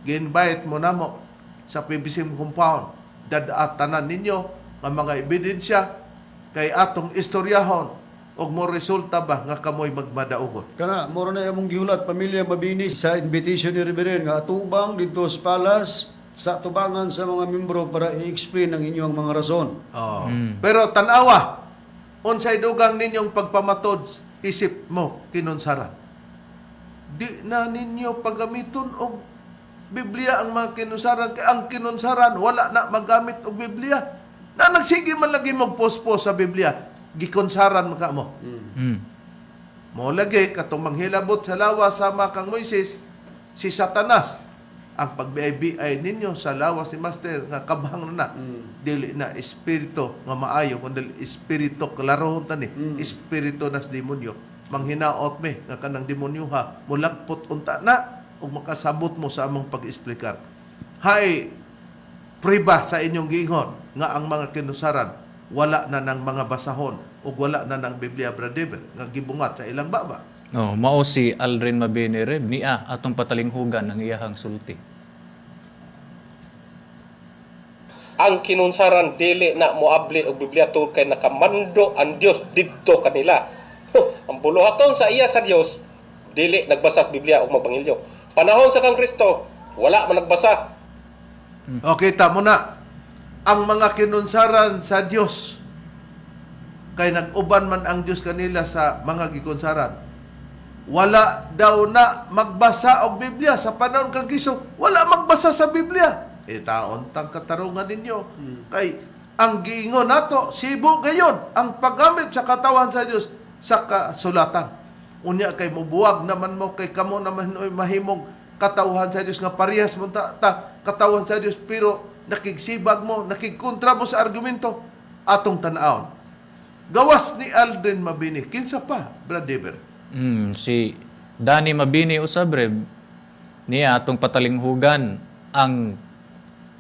gi-invite mo namo sa PBCM compound dad-atanan ninyo ang mga ebidensya kay atong istoryahon og mo resulta ba nga kamoy magmadaugon. Kana, moro na among gihulat, pamilya Mabini, sa invitation ni Reverend, nga atubang dito sa palas, sa tubangan sa mga membro para i-explain ang inyong mga rason. Oh. Pero tanawa, unsay dugang ninyong pagpamatod, isip mo, kinunsaran. Di na ninyo paggamiton og Biblia ang mga kinunsaran, kay ang kinunsaran, wala na magamit og Biblia. Na nagsige man lagi mag-post-post sa Biblia, gikonsaran maka mo. Mo lagi katong manghilabot sa lawas sama kang Moises, si Satanas ang pagbiay ninyo sa lawas ni Master nga kabhang na dili na espiritu nga maayo kundi espiritu klarohon tani espiritu nas demonyo manghinaot me nga kanang demonyo ha mulagpot unta na ug makasabot mo sa among pag-esplikar. Hay priba sa inyong giingon nga ang mga kinusaran wala na ng mga basahon o wala na ng Biblia Brother nga gibungat sa ilang baba. Oh, mao si Aldrin Mabini Reb niya atong patalinghugan ng iyahang sulti. Ang kinunsaran dili na moabli og Biblia tungod kay nakamando ang Dios didto kanila. Ang buluhaton sa iya sa Dios dili nagbasa og Biblia o magbangilyo. Panahon sa kang Kristo wala man nagbasa. Okay, tamo na. Ang mga kinunsaran sa Dios kay nag-uban man ang Dios kanila sa mga gikonsaran. Wala daw na magbasa og Biblia sa panahon kang Kristo. Wala magbasa sa Biblia. Taon tang katarungan ninyo. Kay ang giingon nato sibo gayon ang paggamit sa katawan sa Dios sa kasulatan. Unya kay mubuwag naman mo kay kamo naman mahimong katawhan sa Dios nga parehas mo ta katawan sa Dios pero nakigsibag mo, nakigkontra mo sa argumento, atong tan-aon. Gawas ni Aldrin Mabini. Kinsa pa, Brad Dever? Si Danny Mabini usab reb niya atong patalinghugan ang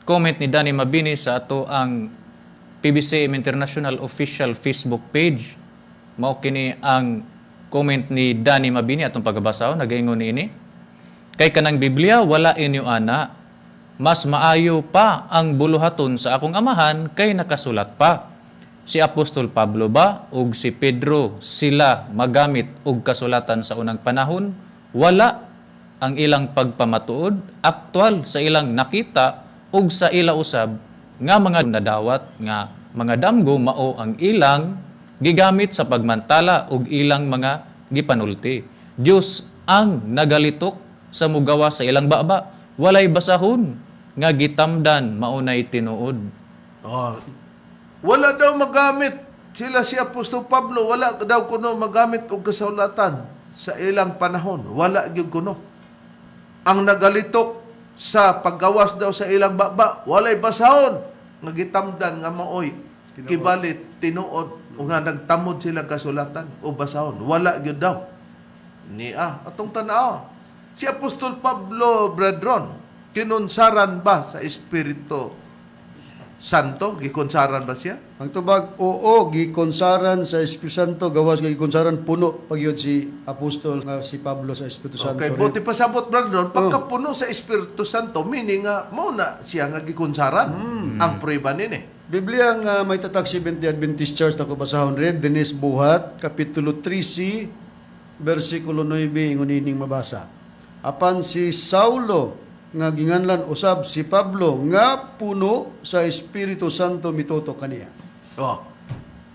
comment ni Danny Mabini sa ato ang PBCM International official Facebook page. Mao kini ang comment ni Danny Mabini atong pagbasaw nagaingon niini. Kay kanang Biblia wala inyo ana, mas maayo pa ang buluhaton sa akong amahan kay nakasulat pa. Si Apostol Pablo ba ug si Pedro sila magamit og kasulatan sa unang panahon? Wala. Ang ilang pagpamatuod aktual sa ilang nakita ug sa ila usab nga mga nadawat nga mga damgo mao ang ilang gigamit sa pagmantala ug ilang mga gipanulti. Dios ang nagalitok sa mugawa sa ilang baba. Walay basahon nga gitamdan maunay tinuod. Oh, wala daw magamit. Sila si Apostol Pablo, wala daw kuno magamit og kasulatan sa ilang panahon. Wala gyud kuno. Ang nagalitok sa paggawas daw sa ilang baba, walay basahon nga gitamdan nga maoy kibalit tinuod o nga nagtamod sila kasulatan o basahon. Wala gyud daw. Atong tan-aw. Si Apostol Pablo, Brethren, kinunsaran ba sa Espiritu Santo? Gikonsaran ba siya? Ang tubag, oo, gikonsaran sa Espiritu Santo, gawas nga gikonsaran puno pagyod si apostol nga si Pablo sa Espiritu Santo. Okay, buti pasabot, Brethren, pagkapuno sa Espiritu Santo, meaning nga, mauna siya nga gikonsaran. Ang prueba nini. Biblia nga may tatak 70 Adventist Church na kubasahon rin, Dennis Buhat, Kapitulo 3c, versikulo 9, ingon ining mabasa. Apan si Saulo, nga ginganlan usab si Pablo, nga puno sa Espiritu Santo mituto kaniya. Oh.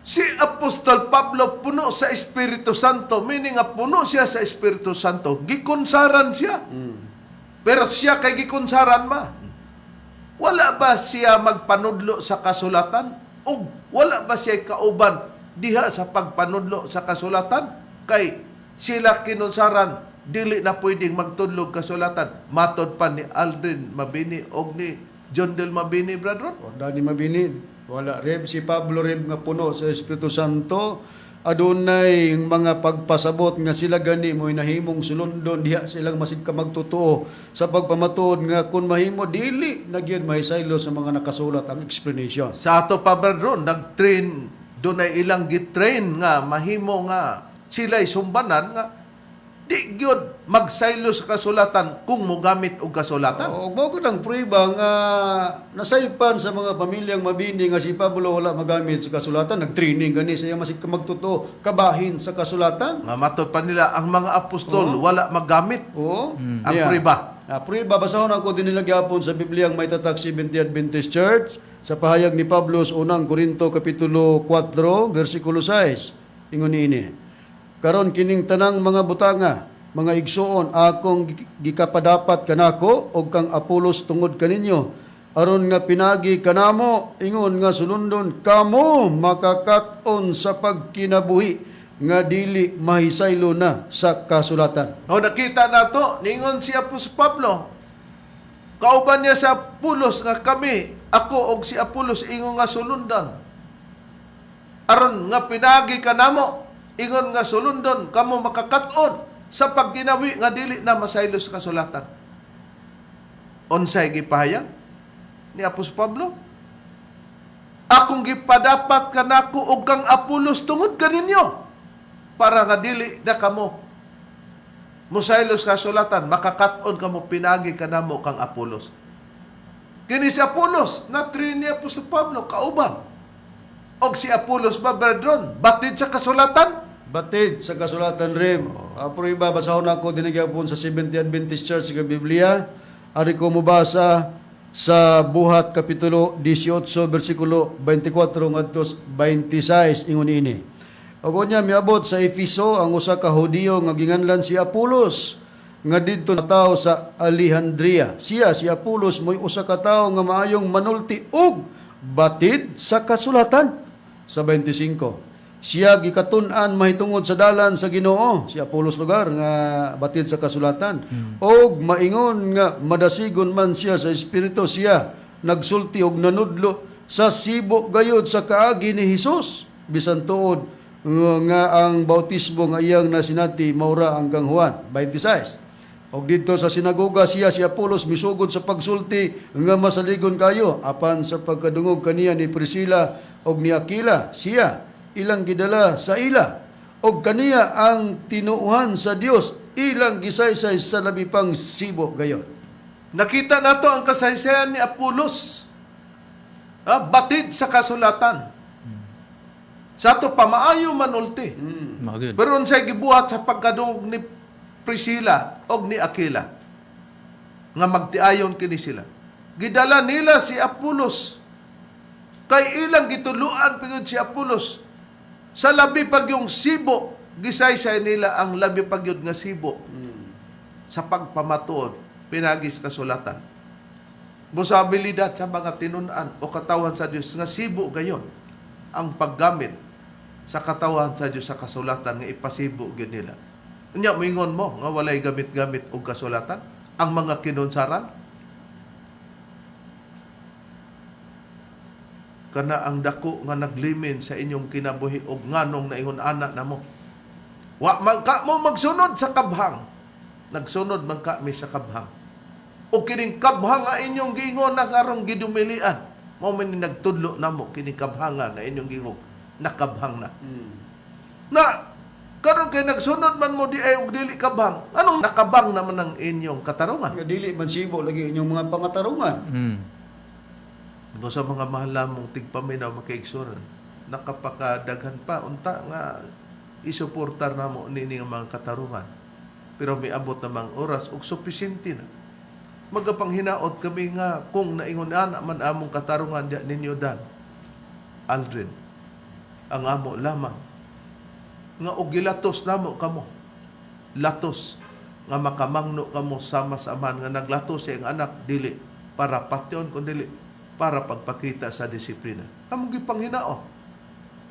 Si Apostol Pablo puno sa Espiritu Santo, meaning nga puno siya sa Espiritu Santo, gikonsaran siya. Pero siya kay gikonsaran ma. Wala ba siya magpanudlo sa kasulatan? O wala ba siya kauban diha sa pagpanudlo sa kasulatan? Kay sila kinunsaran, dili na pwedeng magtudlog kasulatan. Matod pa ni Aldrin Mabini o ni John Del Mabini, Brethren? O Dani Mabini, wala reb si Pablo reb nga puno sa Espiritu Santo, adunay mga pagpasabot nga sila gani mo'y nahimong sulundon diha silang masig ka magtotoo sa pagpamatuod nga kun mahimo dili nagyan mahisaylo sa mga nakasulat ang explanation. Sa ato pa, Brethren, nag-train, doon ay ilang gitrain nga, mahimo nga, sila'y sumbanan nga, di gyud magsaylo sa kasulatan kung mogamit og kasulatan. O mao ko ng prueba nga nasaypan sa mga pamilyang Mabini nga si Pablo wala magamit sa kasulatan, nag-training gani sa masig ka magtotoo kabahin sa kasulatan. Nga matod pa nila, ang mga apostol wala magamit Oo. ang prueba. Prueba, basahon ako din nila gyapon sa Biblia ang may tatak 70 Adventist Church sa pahayag ni Pablo sa unang Korinto Kapitulo 4, versikulo 6. Ingon niini. Karon kining tanang mga butanga, mga igsuon, akong gikapadapat kanako og kang Apolos tungod kaninyo. Aron nga pinagi kanamo, ingon nga sulundon, kamo makakat-on sa pagkinabuhi nga dili mahisaylo na sa kasulatan. O nakita nato, ningon si Apostol Pablo, kauban niya sa Apolos nga kami, ako og si Apolos ingon nga sulundan. Aron nga pinagi kanamo, ingon nga sulundon, kamo makakaton sa pagkinawi nga dili na masaylo sa kasulatan. Unsay gipahayag ni Apostol Pablo? Akong gipadapat kanako og kang Apolos tungod kaninyo para nga dili na kamo mosaylo sa kasulatan, makakaton kamo pinagi kanamo kang Apolos. Kini si Apolos na train ni Apostol Pablo kauban. Og si Apolos ba, Brethren, batid sa kasulatan? Batid sa kasulatan rin. Prueba, basahon ako dinigyapon sa 70 Adventist Church sa Biblia. Ari ko mubasa sa Buhat Kapitulo 18, versikulo 24 ngadto 26, ingon ini. Ako niya miabot sa Efeso ang usa ka Hudiyo nga ginganlan si Apolos nga didto natawo sa Alejandria. Siya si Apolos mo'y usa ka tawo nga maayong manulti og batid sa kasulatan. Sa 25. Siya gikatun-an mahitungod sa dalan sa Ginoo, si Apolos lugar nga batid sa kasulatan. Og maingon nga madasigon man siya sa espiritu, siya nagsulti og nanudlo sa sibo gayod sa kaagi ni Hesus bisan tuod nga ang bautismo nga iyang nasinati maura ang kang Juan 26. Og dito sa sinagoga siya si Apolos misugod sa pagsulti nga masaligon kayo apan sa pagkadungog kaniya ni Priscilla og ni Aquila siya ilang gidala sa ila og kaniya ang tinuuhan sa Dios ilang gisaysay sa labi pang sibo gayon. Nakita nato ang kasaysayan ni Apolos. Batid sa kasulatan. Sa to pamaayo manulti. Mga good. Pero unsay gibuhat sa pagkadungog ni Priscilla og ni Aquila nga magtiayon kini sila. Gidala nila si Apolos kay ilang gituluan pigod si Apolos sa labi pag yung sibo gisaysay nila ang labi pag yun nga sibo sa pagpamatuod pinagis kasulatan. Busabilidad sa mga tinunan o katawan sa Dios nga sibo gayon ang paggamit sa katawan sa Dios sa kasulatan nga ipasibo gyud nila. Unya moingon mo nga walay gamit-gamit og kasulatan ang mga kinunsaran kana ang dako nga naglimin sa inyong kinabuhi og nganong naingon anak namo. Wa man ka mo magsunod sa kabhang. Nagsunod man ka mi sa kabhang. O kining kabhang nga inyong gingon na karong gidumilian. Mao man ni nagtudlo namo kini kabhang nga inyong gingog nakabhang na. Na karon kay nagsunod man mo di ay og dili kabhang. Anong nakabang naman ang inyong katarungan? Nga dili man sibo lagi inyong mga pangatarungan. Ibo sa mga mahal mong tigpaminaw makaigsuran, nakapakadaghan pa unta nga isuportar namo nini nga mga katarungan. Pero miabot namang oras ug supisente na. Magapanghinaot kami nga kung naingon-an man among katarungan diya ninyo Dan Aldrin ang amo lamang nga og gilatos namo kamo. Latos nga makamangno kamo sama sa aman nga naglatos siya ang anak dili para patyon kun dili para pagpakita sa disiplina. Kamong gipanghinaot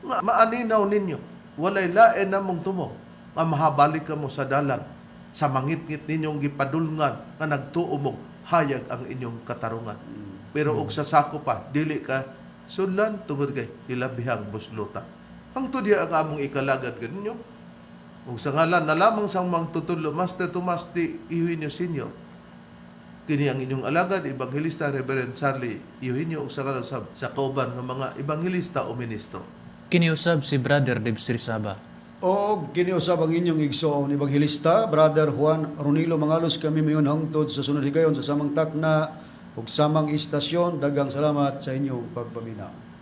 nga maaninaw ninyo walay lain namong tumo nga mahabalik kamo sa dalan sa mangit-ngit ninyong gipadulngan nga nagtuo mo hayag ang inyong katarungan. Pero og sa sako pa dili ka sunlan tungod kay hilabihang busluta. Ang tudya ang among ikalagad ganinyo. Ug sa ngalan na lamang sang magtutulo Master Tomas T. Eugenio Sr. Kini ang inyong alagad Evangelista Reverend Charlie Eugenio ug sa ngalan sa kauban nga mga ebangelista o ministro. Kiniusab si Brother Debsri Saba. O kiniusab ang inyong igsoong ebangelista, Brother Juan Ronilo Mangalos, kami mayon hangtod sa sunod higayon sa samang takna ug samang istasyon. Daghang salamat sa inyong pagpaminaw.